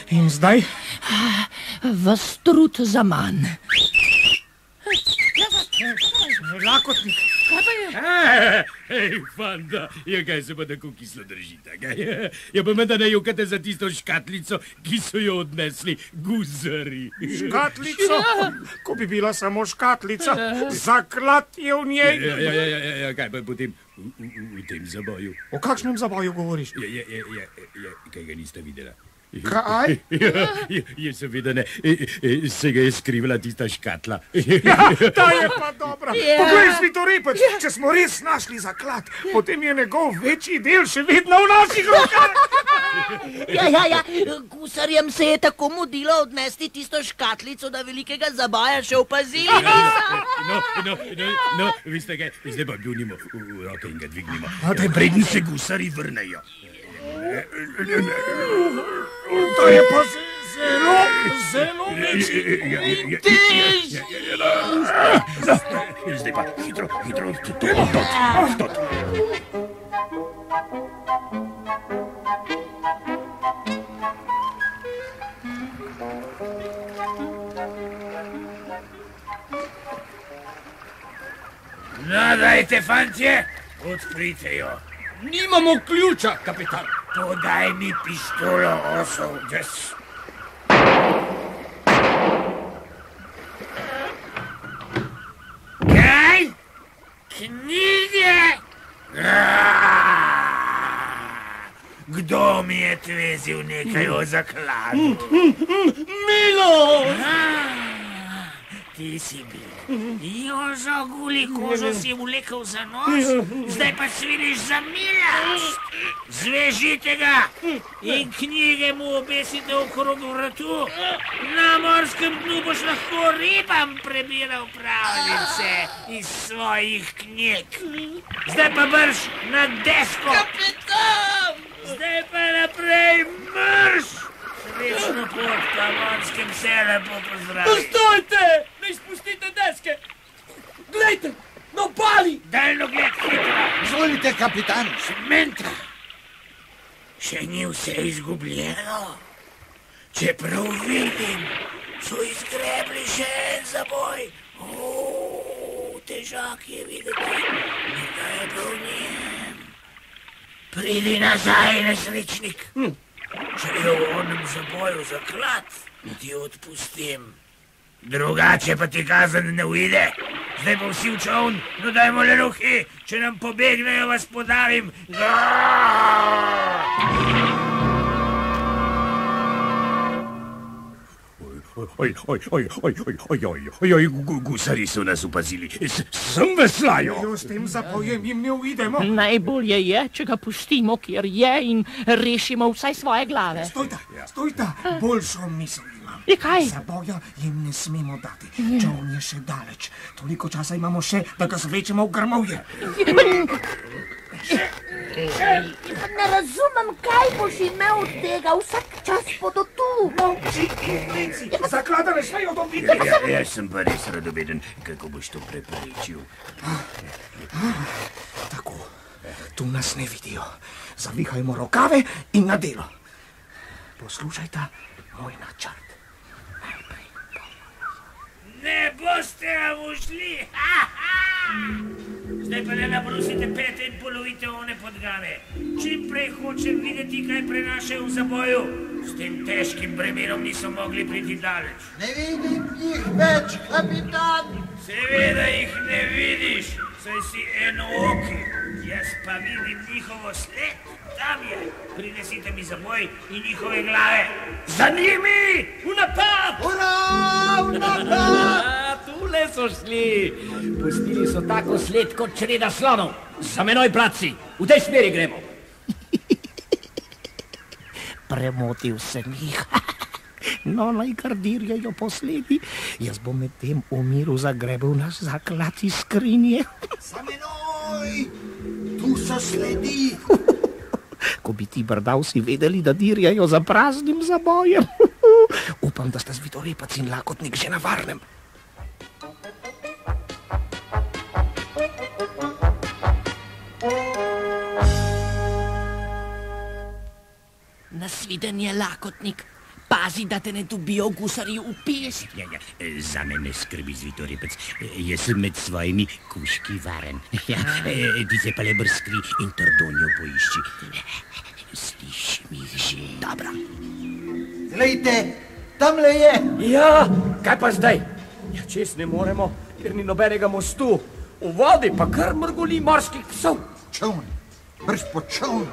Speaker 2: In zdaj?
Speaker 1: Vas trud za manj.
Speaker 2: Lakotnik.
Speaker 3: Hej, fanda, kaj se pa tako kislo držite, kaj? Ja pa menda ne jokate za tisto škatlico, ki so jo odnesli guzari.
Speaker 2: Škatlico? Ko bi bila samo škatlica, zaklad je v njej.
Speaker 3: Ja, kaj pa potem v tem zaboju?
Speaker 2: O kakšnem zaboju govoriš?
Speaker 3: Kaj ga niste videla?
Speaker 2: Kaj?
Speaker 3: Ja, seveda ne, se ga je skrivala tista škatla.
Speaker 2: Ja, ta je pa dobra. Poglej, Svitorepec, če smo res našli zaklad, potem je njegov večji del še vedno v naših rokah.
Speaker 1: Ja, gusarjem se je tako mudilo odnesti tisto škatlico, da velikega zabaja še opazili.
Speaker 3: No, veste kaj, zdaj pa bljunimo v roke in ga dvignimo. Preden se gusari vrnejo.
Speaker 2: To je pa zelo večji.
Speaker 1: In tež.
Speaker 3: Zdaj pa hitro, tot.
Speaker 6: No, dajte, fantje, odprite jo.
Speaker 4: Nimamo ključa, kapitan.
Speaker 6: Podaj mi pištolo, osov, des. Kaj? Knjige? Kdo mi je tvezil nekaj o zakladu?
Speaker 4: Milo!
Speaker 6: Ti si bil. Jožo Guli kožo si vlekel za nos, zdaj pa sviliš za Mila. Zvežite ga in knjige mu obesite okrog vratu. Na morskem dnu boš lahko ribam prebiral pravljice iz svojih knjig. Zdaj pa brž na desko.
Speaker 1: Kapitan!
Speaker 6: Zdaj pa naprej mrš. Srečno pot, pa morskem se lepo pozdravi.
Speaker 4: Stojte! Ne spustite deske! Glejte, na obali!
Speaker 6: Daljno gled, hitro.
Speaker 5: Izvolite, kapitan.
Speaker 6: Mentra. Še ni vse izgubljeno. Čeprav vidim, so izgrebli še en zaboj. Težak je videti, nekaj je prav njem. Pridi nazaj, nesrečnik. Če je v onem zaboju zaklad, ti odpustim. Drugače pa ti kazen ne uide. Zdaj pa vsi v čovn, no dajmo le roki, če nam pobegnejo, vas podavim.
Speaker 3: Gusari so nas opazili. Sem veslajo.
Speaker 2: Jo, s tem zabojem jim ne uidemo.
Speaker 1: Najbolje je, če ga pustimo, kjer je in rešimo vsaj svoje glave.
Speaker 2: Stojta, boljšo misel imam.
Speaker 1: I kaj?
Speaker 2: Zaboja jim ne smemo dati. Čovn je še daleč. Toliko časa imamo še, da ga zvlečemo v grmovje.
Speaker 7: Ne razumem, kaj boš imel od tega, vsak čas bodo tu.
Speaker 2: Molči in klinci, zaklada ne smejo dobiti.
Speaker 3: Jaz sem pa res radoveden, kako boš to preprečil.
Speaker 2: Tako, tu nas ne vidijo. Zavihajmo rokave in na delo. Poslušajta moj načrt.
Speaker 6: Ne boste nam ušli. Zdaj pa ne nabrusite pete in polovite one podgane. Čim prej hočem videti, kaj prenašajo v zaboju. S tem težkim bremenom niso mogli priti daleč.
Speaker 5: Ne vidim jih več, kapitan.
Speaker 6: Seveda jih ne vidiš, saj si enooki. Jaz pa vidim njihovo sled. Tam je. Prinesite mi zaboj in njihove glave. Za njimi!
Speaker 4: V napad!
Speaker 5: Ura, v napad!
Speaker 4: Tu Tule so šli. Pustili so tako sled kot čreda slonov. Za menoj, bratci, v tej smeri gremo.
Speaker 1: Premotil sem jih. No, naj kar dirjajo posledi. Jaz bom med tem v miru zagrebel naš zaklad iz skrinje.
Speaker 5: Za menoj! Tu so sledi.
Speaker 1: Ko bi ti brdavsi vedeli, da dirjajo za praznim zabojem. Upam, da sta Zvitorepac in Lakotnik že na varnem. Nasvidenje, Lakotnik. Pazi, da te ne dobijo gusarji v pest.
Speaker 3: Ja, za mene skrbi Zvitorepac. Jaz sem med svojimi kuški varen. Ja, ti se pa le brskri in Trdonjo poišči. Slišim jih že.
Speaker 1: Dobro.
Speaker 5: Glejte, tamle je.
Speaker 4: Ja, kaj pa zdaj? Ja, čez ne moremo, ker ni nobenega mostu. V vodi pa kar mrgoli morskih psov.
Speaker 5: Čovn, brž po čovn.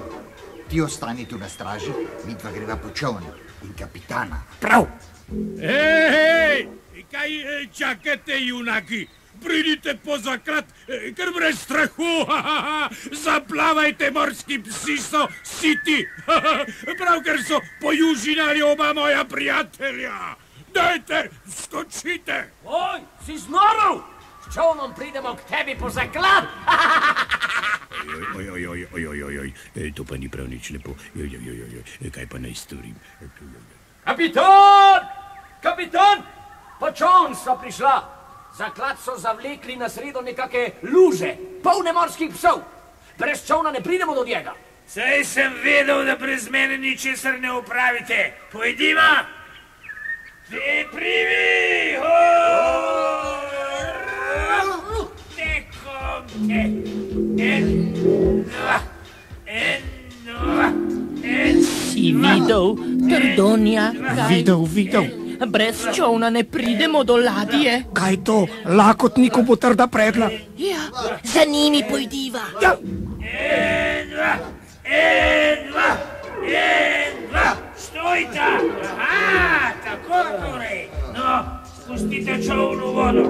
Speaker 5: Ti ostani tu na straži, mi dva greva po čovn in kapitana.
Speaker 4: Prav.
Speaker 3: Hej, kaj čakate, junaki? Pridite po zaklad, ker brez strahu. Zaplavajte, morski psi so siti. Pravkar so pojužinali oba moja prijatelja. Dajte, skočite.
Speaker 4: Oj, si znoril? S čovnom pridemo k tebi po zaklad.
Speaker 3: Oj, to pa ni prav nič lepo. Kaj pa naj storim?
Speaker 4: Kapitan! Kapitan! Po čovn so prišla. Zaklad so zavlekli na sredo nekake luže, polne morskih psov. Brez čovna ne pridemo do njega.
Speaker 6: Saj sem vedel, da brez mene ničesar ne upravite. Pojdima! Te privi! Tekom te!
Speaker 1: Si videl, Trdonja?
Speaker 8: Videl.
Speaker 1: Brez čovna ne pridemo do ladje.
Speaker 8: Kaj to? Lakotniku bo trda predla.
Speaker 1: Ja, za njimi pojdiva.
Speaker 8: Ja.
Speaker 6: En, dva, stojta! Aha, tako torej. No, spustite čovn v vodo.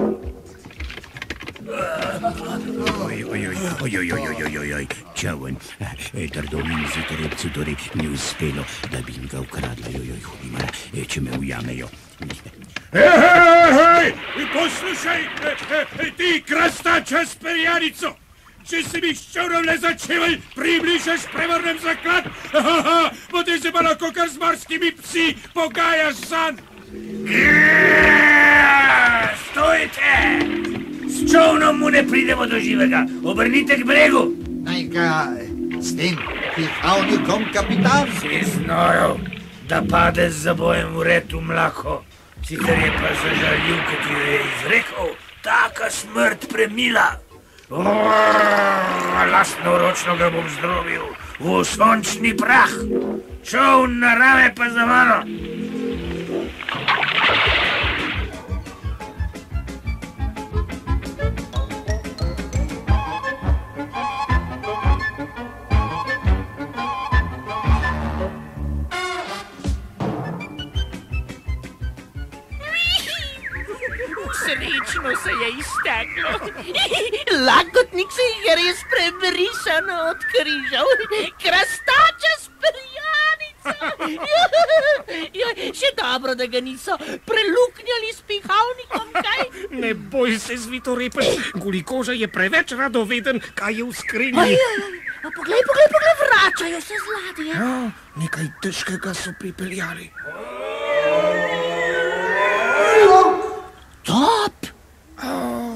Speaker 3: Oj, čovn. Trdonim Zvitorepcu torej ni uspelo, da bi jim ga ukradla. Hudimara, če me ujamejo. Hej, poslušaj, ti krastača s perjanico. Če se mi s čovnom ne začevaj, približaš, prevrnem zaklad, potem se pa lahko kar z morskimi psi pogajaš zanj.
Speaker 6: Stojte! S čovnom mu ne pridemo do živega. Obrnite k bregu.
Speaker 5: Naj ga s tem pihavnikom, kapitan.
Speaker 6: Si znoril, da pade z zabojem v red v mlako. Sicer je pa zažaljiv, ki ti je izrekel, taka smrt premila. Lastnoročno ga bom zdrobil v sončni prah. Čovn narave pa za mano.
Speaker 1: Srečno se je izteklo. Lakotnik se je res prebrisano odkrižal. Krastača s perjanico. Še dobro, da ga niso preluknjali s pihavnikom, kaj?
Speaker 8: Ne boj se, Zvitorepac. Gulikoža je preveč radoveden, kaj je v skrinji.
Speaker 1: Poglej, vračajo se z ladje.
Speaker 8: Ja, nekaj težkega so pripeljali.
Speaker 1: Top!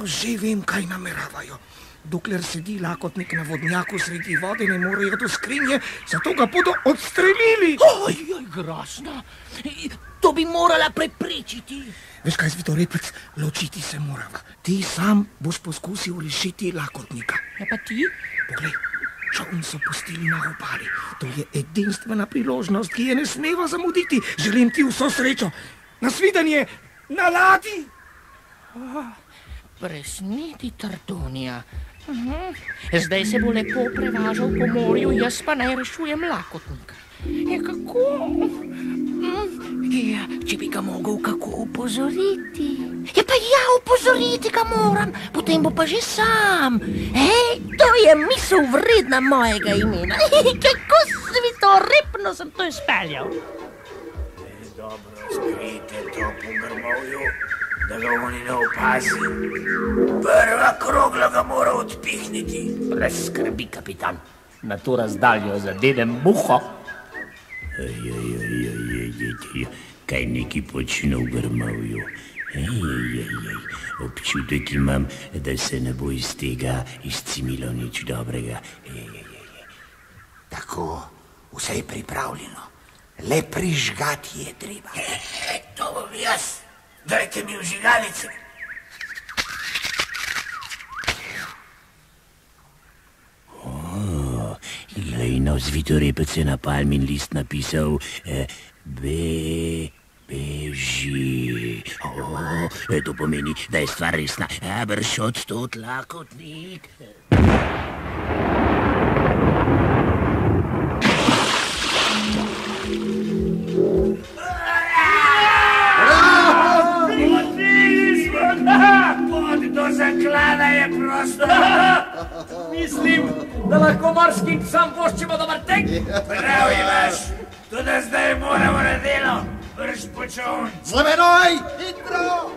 Speaker 8: Že vem, kaj nameravajo. Dokler sedi Lakotnik na vodnjaku sredi vode, ne morejo do skrinje, zato ga bodo odstrelili.
Speaker 1: Oj, grozno. To bi morala preprečiti.
Speaker 8: Veš kaj, Zvitorepac, ločiti se morava. Ti sam boš poskusil rešiti Lakotnika.
Speaker 1: Ja pa ti?
Speaker 8: Poglej, čovn so pustili na obali. To je edinstvena priložnost, ki je ne smeva zamuditi. Želim ti vso srečo. Nasvidenje na ladji.
Speaker 1: Presneti, Trdonja. Zdaj se bo lepo prevažal po morju, jaz pa naj rešujem Lakotnika. Kako? Če bi ga mogel kako upozoriti.
Speaker 7: Ja pa ja, opozoriti ga moram, potem bo pa že sam. Hej, to je misel vredna mojega imena. Kako svitorepno sem to izpeljal.
Speaker 6: Dobro, skrijte to po grmovju, da ga oni ne opazi. Prva krogla ga mora odpihniti.
Speaker 4: Brez skrbi, kapitan. Na to razdaljo zadedem muho.
Speaker 3: Kaj neki počne v grmovju? Občutek imam, da se ne bo iz tega izcimilo nič dobrega.
Speaker 5: Tako, vse je pripravljeno. Le prižgati je treba.
Speaker 6: To bom jaz. Dajte mi vžigalice.
Speaker 3: Glej, na zvitorepec je na palmin list napisal beži. To pomeni, da je stvar resna. Brž odstot, lakotnik.
Speaker 6: Pot do zaklada je prosto.
Speaker 4: Mislim, da lahko morskim psom poščemo dober tek.
Speaker 6: Prav imaš. Tudi zdaj moramo na delo. Brž počon.
Speaker 5: Za menoj, hitro!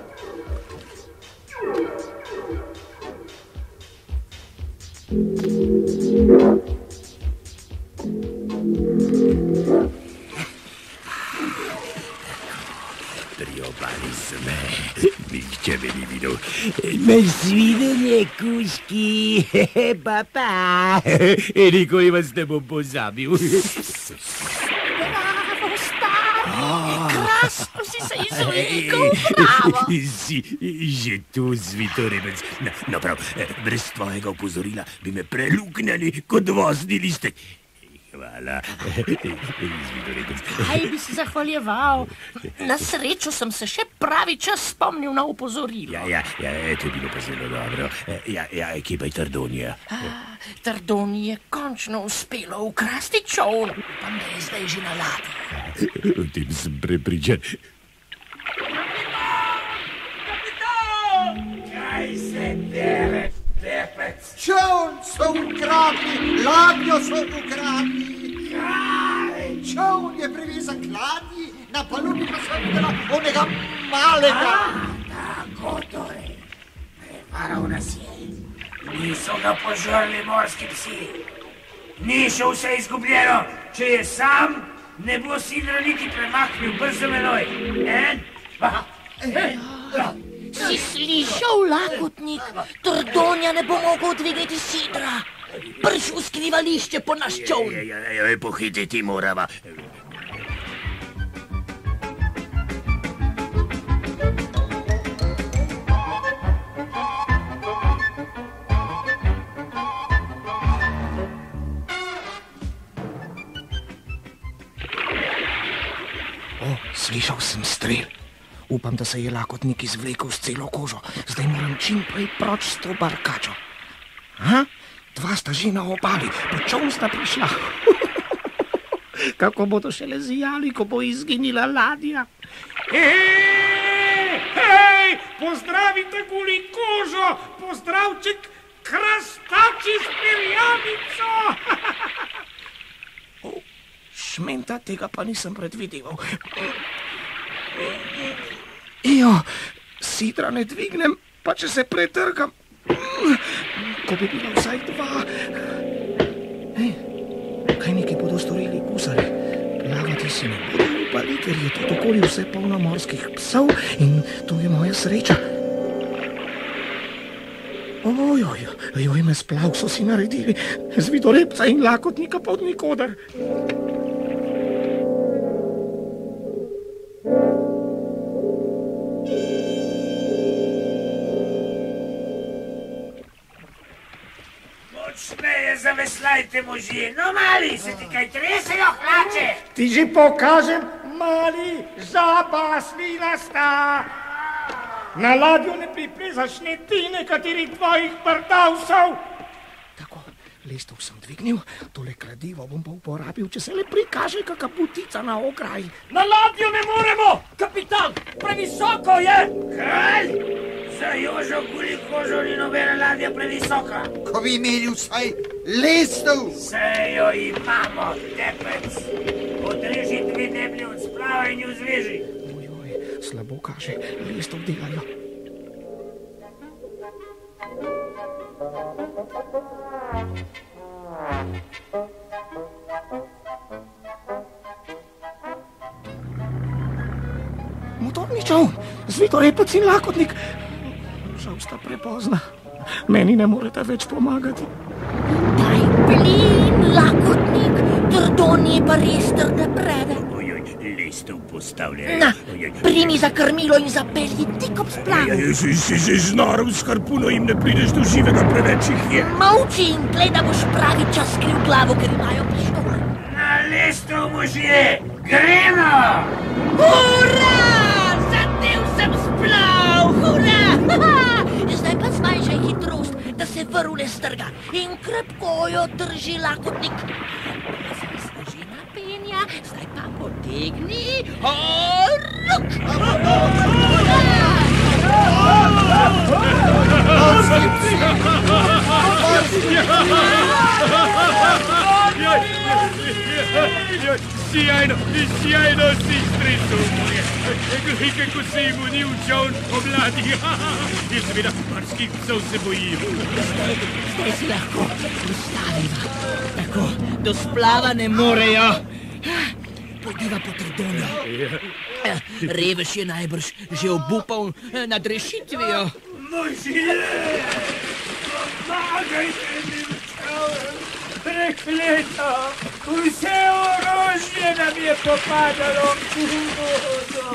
Speaker 3: Priobali sme, nihče me ni videl. Nasvidenje, kuški, papa. Nikoli vas ne bom pozabil.
Speaker 7: Krasno si se izvlekel, bravo.
Speaker 3: Si že tu, zvitorebec. No prav, brez tvojega opozorila bi me preluknjali kot vozni listek. Hvala, zvitorebec.
Speaker 7: Kaj bi se zahvaljeval? Na srečo sem se še pravi čas spomnil na opozorilo.
Speaker 3: Ja, to je bilo pa zelo dobro. Kje pa je Tardonija?
Speaker 7: Tardoniji je končno uspelo ukrasti čoln, pa me je zdaj že na ladji.
Speaker 3: O tem sem prepričan.
Speaker 6: Kaj se dere, tepec?
Speaker 5: Čoln so ukradli, ladjo so ukradli.
Speaker 6: Kaj?
Speaker 5: Čoln je privezan k ladji, na palubi pa sem videla onega malega.
Speaker 6: Tako torej. Prevaral nas je. Niso ga požrli morski psi. Ni še vse izgubljeno. Če je sam, ne bo sidra niti premaknil. Brzo menoj.
Speaker 7: Si slišal, lakotnik? Trdonja ne bo mogel dvigati sidra. Brž v skrivališče po naš čoln.
Speaker 3: Pohititi morava.
Speaker 8: Slišal sem strel. Upam, da se je lakotnik izvlekel s celo kožo. Zdaj moram čim prej proč s to barkačo. Dva sta že na obali, pa čoln sta prišla. Kako bodo šele zijali, ko bo izginila ladja.
Speaker 2: Hej, pozdravite guli kožo, pozdravček krastači s perjanico.
Speaker 8: Šmenta, tega pa nisem predvideval. Ijo, sidra ne dvignem, pa če se pretrkam. Ko bi bila vsaj dva. Kaj neki bodo storili gusari? Plavati si ne bodo upali, ker je to okoli vse polno morskih psov in to je moja sreča. Ojoj, me splav so si naredili. Zvitorepca in lakotnika pa od nikoder.
Speaker 6: Močneje zaveslajte, možje. No, mali, se ti kaj tresejo hlače?
Speaker 2: Ti že pokažem, mali, žaba svilasta. Na ladjo ne priplezaš ne ti nekaterih tvojih prdavcev.
Speaker 8: Tako, Lestev sem dvignil, tole kladivo bom pa uporabil, če se le prikaže kaka butica na okraji.
Speaker 4: Na ladjo ne moremo, kapitan, previsoko je.
Speaker 6: Kaj? Za Jožo Golikožo ni nobena ladja previsoka.
Speaker 5: Ko bi imeli vsaj lestev.
Speaker 6: Saj jo imamo, tepec. Odreži 2 deblji od splava in ju zveži.
Speaker 8: Ojoj, slabo kaže, lestev delajo. Motorni čoln, Zvitorepec in Lakotnik. Žal sta prepozna. Meni ne morete več pomagati.
Speaker 7: Daj plin, Lakotnik, Trdonje pa res trde prede.
Speaker 6: Lestev postavljajo.
Speaker 7: Na, primi za krmilo in zapelji tik ob splavu.
Speaker 3: Si z norom s harpuno jim ne prideš do živega, preveč jih je.
Speaker 7: Molči in glej, da boš pravi čas skril glavo, ker imajo pištole.
Speaker 6: Na lestev možje, gremo!
Speaker 7: Hurra! Zadev sem splav, hurra! Zdaj pa zmanjšaj hitrost, da se vrv ne strga in krepko jo drži Lakotnik. Zdaj pa potegni, ruk!
Speaker 3: Sjajno si stresel moje. Glej, kako se jim unil čoln omladi. In seveda morskih psov se bojim.
Speaker 1: Zdaj si lahko ustavimo. Tako, do splava ne morejo. Pojdiva po Trdonjo. Revež je najbrž že obupal nad rešitvijo.
Speaker 6: Možje! Pomagajte mi, čoln! Prekleto! Vse orožje nam je popadalo v vodo!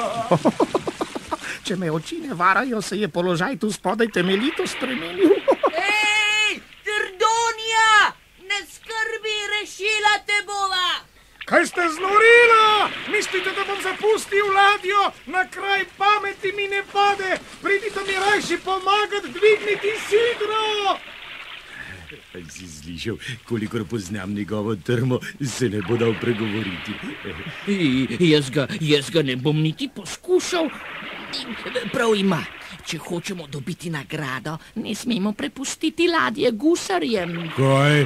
Speaker 8: Če me oči ne varajo, se je položaj tu spodaj temeljito spremenil.
Speaker 1: Ej, Trdonja! Ne skrbi, rešila te bova!
Speaker 2: Kaj ste znorila? Mislite, da bom zapustil ladjo? Na kraj pameti mi ne pade. Pridite mi rajši pomagati dvigniti sidro.
Speaker 3: Si slišal, kolikor poznam njegovo trmo, se ne bo dal pregovoriti.
Speaker 1: Jaz ga ne bom niti poskušal. Prav ima. Če hočemo dobiti nagrado, ne smemo prepustiti ladje gusarjem.
Speaker 3: Kaj?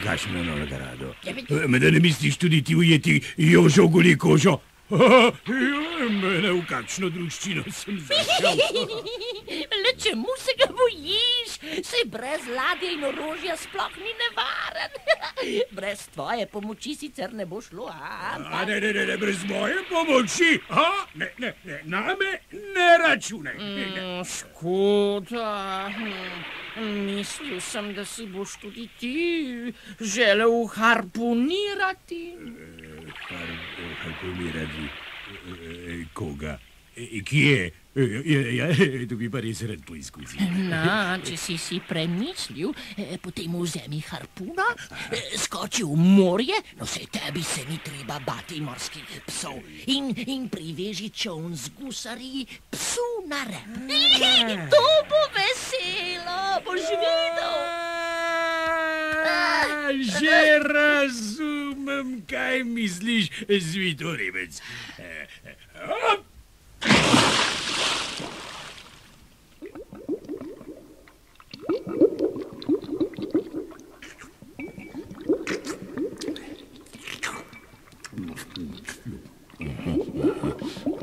Speaker 3: Kakšno nagrado? Da ne misliš tudi ti ujeti Jožo Golikožo? Mene v kakšno druščino sem zašel.
Speaker 7: Le čemu se ga bojiš? Saj brez ladje in orožja sploh ni nevaren. Brez tvoje pomoči sicer ne bo šlo,
Speaker 3: Ne, brez moje pomoči. Ne, name ne računaj.
Speaker 1: Škoda. Mislil sem, da si boš tudi ti želel harpunirati.
Speaker 3: Harpunirati? Koga? Kje? To bi pa res rad poizkusil.
Speaker 7: No, če si premislil, potem vzemi harpuna, skoči v morje, no saj tebi se ni treba bati morskih psov in priveži čoln z gusarji psu na rep. To bo veselo, boš videl.
Speaker 3: Že razumem, kaj misliš, Zvitorepec.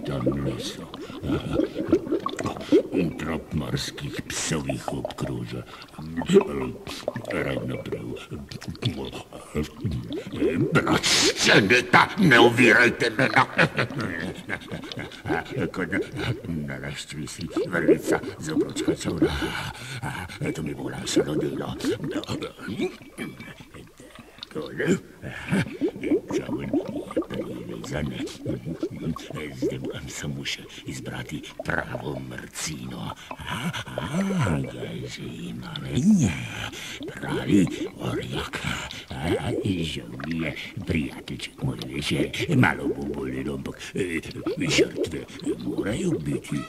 Speaker 3: Tamle so. Trop morskih psov jih obkroža. Ravno prav.
Speaker 5: Braščenita, ne ovirajte me.
Speaker 3: Kot nalašč visi vrvica z obročka čovna. To mi bo olajšalo delo. Takole. Čovn je privezan. Zdaj moram samo še izbrati pravo mrcino. Kaj že imam? Pravi orjak. Žal mi je, prijateljček moj, veš, malo bo bolelo, ampak žrtve morajo biti.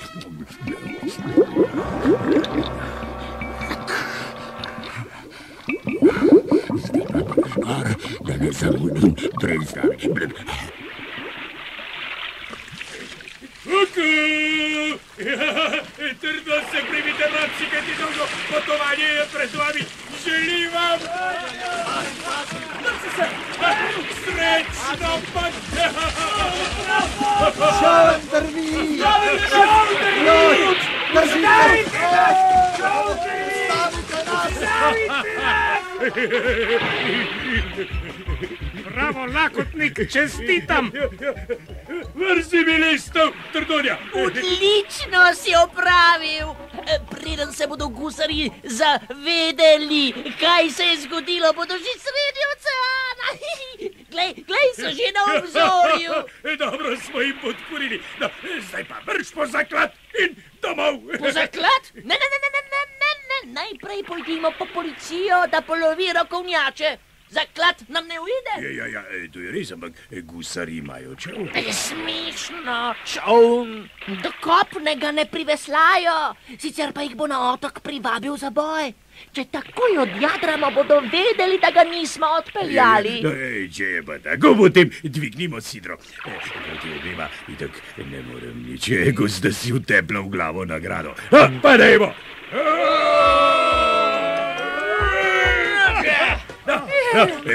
Speaker 3: Da ne zamudim, predstavi.
Speaker 6: Trdo se primite, mladci, kajti dolgo potovanje je pred vami. Želim vam srečno pot.
Speaker 5: Šaven drvi! Držite!
Speaker 2: Bravo, lakotnik, čestitam!
Speaker 6: Vrzi mi listov, Trdonja!
Speaker 7: Odlično si opravil! Preden se bodo gusarji zavedeli, kaj se je zgodilo, bodo že sredi oceana. Glej, so že na obzorju.
Speaker 6: Dobro smo jim podkurili. No, zdaj pa vrš po zaklad in domov.
Speaker 7: Po zaklad? Ne. Najprej pojdimo po policijo, da polovi rokovnjače. Zaklad nam ne ujde.
Speaker 3: Ja, to je res, ampak gusari imajo čovn.
Speaker 7: Smešno, čovn. Do kopnega ne priveslajo, sicer pa jih bo na otok privabil za boj. Če takoj odjadramo, bodo vedeli, da ga nismo odpeljali.
Speaker 3: Če je pa tako, potem dvignimo sidro. Proti obema, itak ne morem nič, gos, da si utepla v glavo nagrado. Pa dajmo!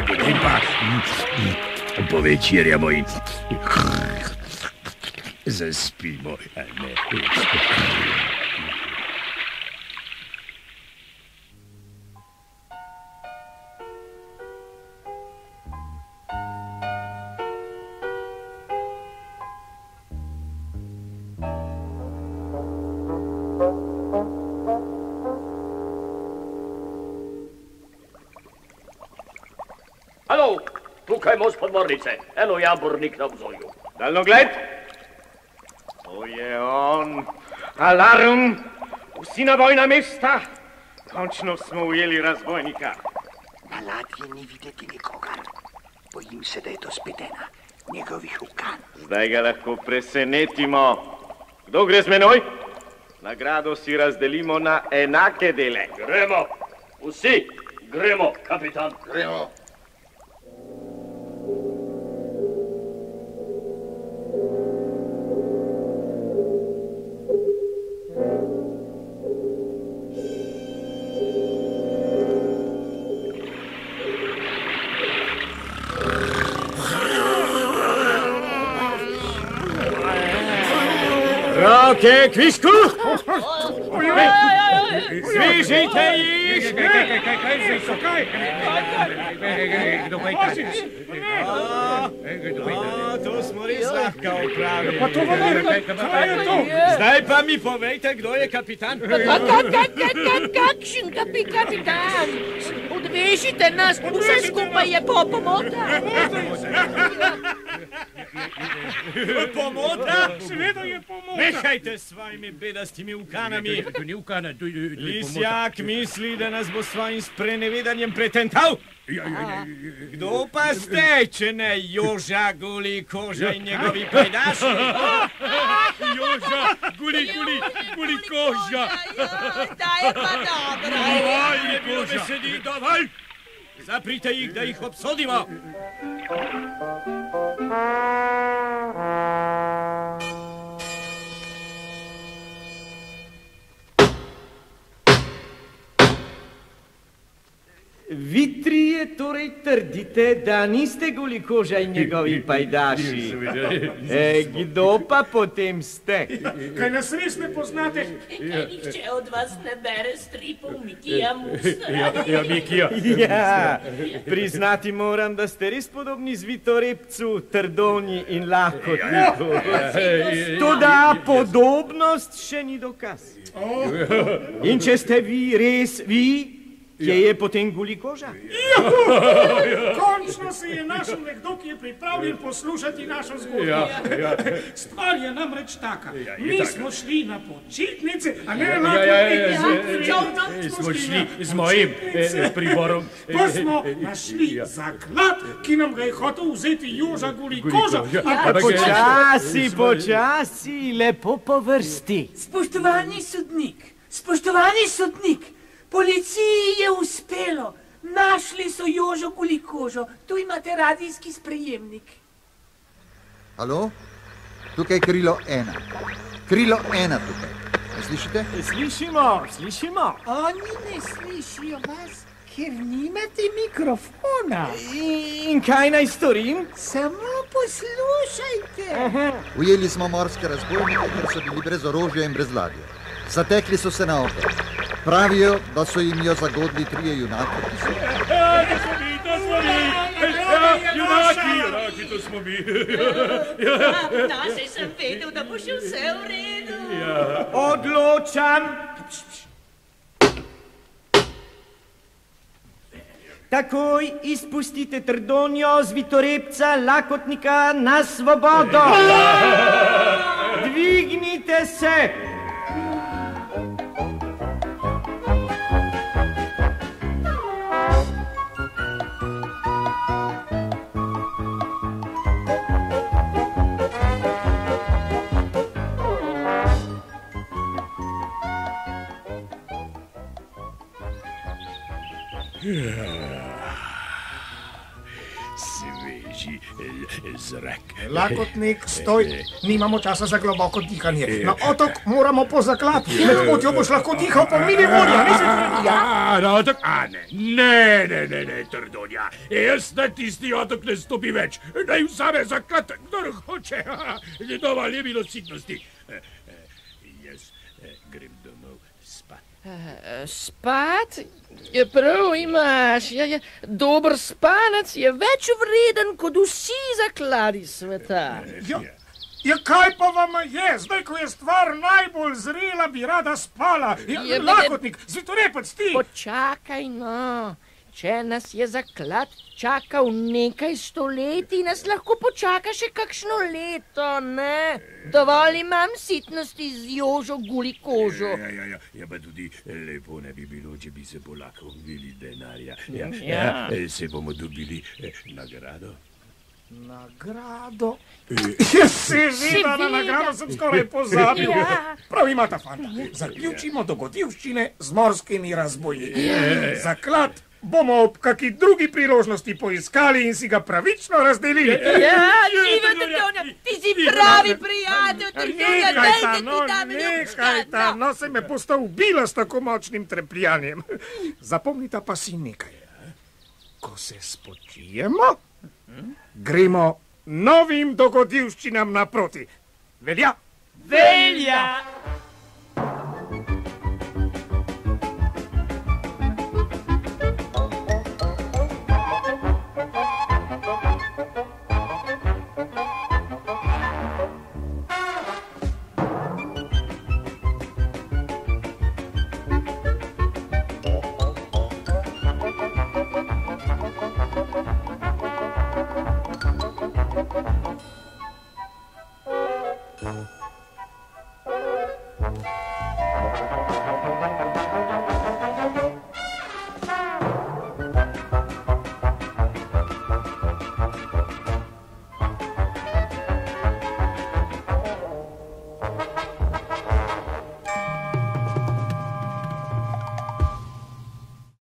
Speaker 3: Potem pa povečerjamo in zaspimo.
Speaker 4: Halo, tukaj most podmornice. Eno jambornik na obzorju. Daljnogled?
Speaker 2: To je on. Alarm! Vsi na bojna mesta! Končno smo ujeli razbojnika.
Speaker 5: Na ladji ni videti nikogar. Bojim se, da je to spet ena njegovih ukan.
Speaker 2: Zdaj ga lahko presenetimo. Kdo gre z menoj? Nagrado si razdelimo na enake dele.
Speaker 4: Gremo. Vsi gremo, kapitan.
Speaker 5: Gremo.
Speaker 2: Roke k višku! Zvižite jih! Kaj? Kdo pa je? To smo res lahko opravili.
Speaker 6: Pa to vam kaj je to?
Speaker 2: Zdaj pa mi povejte, kdo je kapitan.
Speaker 7: Kakšen kapitan? Odvežite nas, vse skupaj je pomota.
Speaker 2: Pomota?
Speaker 6: Seveda je pomota.
Speaker 2: Nehajte s svojimi bedastimi ukanami.
Speaker 6: To ni ukana, to je pomota.
Speaker 2: Lisjak misli, da nas bo s svojim sprenevedanjem pretental. Kdo pa ste, če ne Joža Guli Koža in njegovi pajdaši?
Speaker 6: Joža, Guli Koža.
Speaker 7: Ta je pa dobro.
Speaker 2: Dovolj je bilo besedi, dovolj. Zaprite jih, da jih obsodimo. Vi trije torej trdite, da niste Guli Koža in njegovi pajdaši. Kdo pa potem ste?
Speaker 6: Kaj nas res ne poznate?
Speaker 7: Kaj nihče od vas ne bere stripov Mikija Mustra?
Speaker 2: Mikija. Ja, priznati moram, da ste res podobni Zvitorepcu, Trdonji in Lakotniku. Toda podobnost še ni dokaz. In če ste vi res vi, kje je potem Guli Koža?
Speaker 6: Končno se je našel nekdo, ki je pripravljen poslušati našo zgodbo. Stvar je namreč taka. Mi smo šli na počitnice, a ne na počitnice.
Speaker 2: Smo šli z mojim priborom.
Speaker 6: Pa smo našli zaklad, ki nam ga je hotel vzeti Joža Guli Koža.
Speaker 2: Počasi, lepo po vrsti.
Speaker 9: Spoštovani sodnik, policiji je uspelo. Našli so Jožo Gulikožo. Tu imate radijski sprejemnik.
Speaker 5: Halo? Tukaj je krilo 1. Krilo 1 tukaj. Ne slišite?
Speaker 2: Slišimo.
Speaker 9: Oni ne slišijo vas, ker nimate mikrofona.
Speaker 2: In kaj naj storim?
Speaker 9: Samo poslušajte.
Speaker 5: Ujeli smo morske razbojnike, ker so bili brez orožja in brez ladje. Zatekli so se na opet. Pravijo, da so jim jo zagodli 3 junaki.
Speaker 3: Junaki, to smo mi.
Speaker 7: Saj sem vedel, da bo še vse v redu.
Speaker 2: Odločam. Takoj izpustite Trdonjo, Zvitorepca, Lakotnika na svobodo. Dvignite se.
Speaker 3: Sveži zrak.
Speaker 10: Lakotnik, stoj, nimamo časa za globoko dihanje. Na otok moramo po zaklad. Med potjo boš lahko dihal po minimorja,
Speaker 3: Na otok? Ne, Trdonja. Jaz na tisti otok ne stopi več. Naj vzame zaklad, kdor hoče. Dovolj je milositnosti. Jaz grem domov spat.
Speaker 1: Spat? Je prav imaš. Dober spanec je več vreden kot vsi zakladi sveta.
Speaker 2: Ja, kaj pa vama je? Zdaj, ko je stvar najbolj zrela, bi rada spala. Lakotnik, Zvitorepec, ti!
Speaker 1: Počakaj, no. Če nas je zaklad čakal nekaj stoletij, nas lahko počaka še kakšno leto, ne? Dovolj imam sitnosti z Jožo Gulikožo.
Speaker 3: Ja, pa tudi lepo ne bi bilo, če bi se polakovili denarja. Se bomo dobili nagrado.
Speaker 10: Nagrado?
Speaker 2: Seveda, na nagrado sem skoraj pozabil. Prav imata, fanta. Zaključimo dogodivščine z morskimi razboji. Zaklad bomo ob kaki drugi priložnosti poiskali in si ga pravično razdelili.
Speaker 1: Trdonja, ti si pravi prijatelj, Trdonja, dajte ti tam
Speaker 2: Nekajta, no se me bosta ubila s tako močnim trepljanjem. Zapomnita pa si nekaj. Ko se spočijemo, gremo novim dogodivščinam naproti. Velja?
Speaker 9: Velja!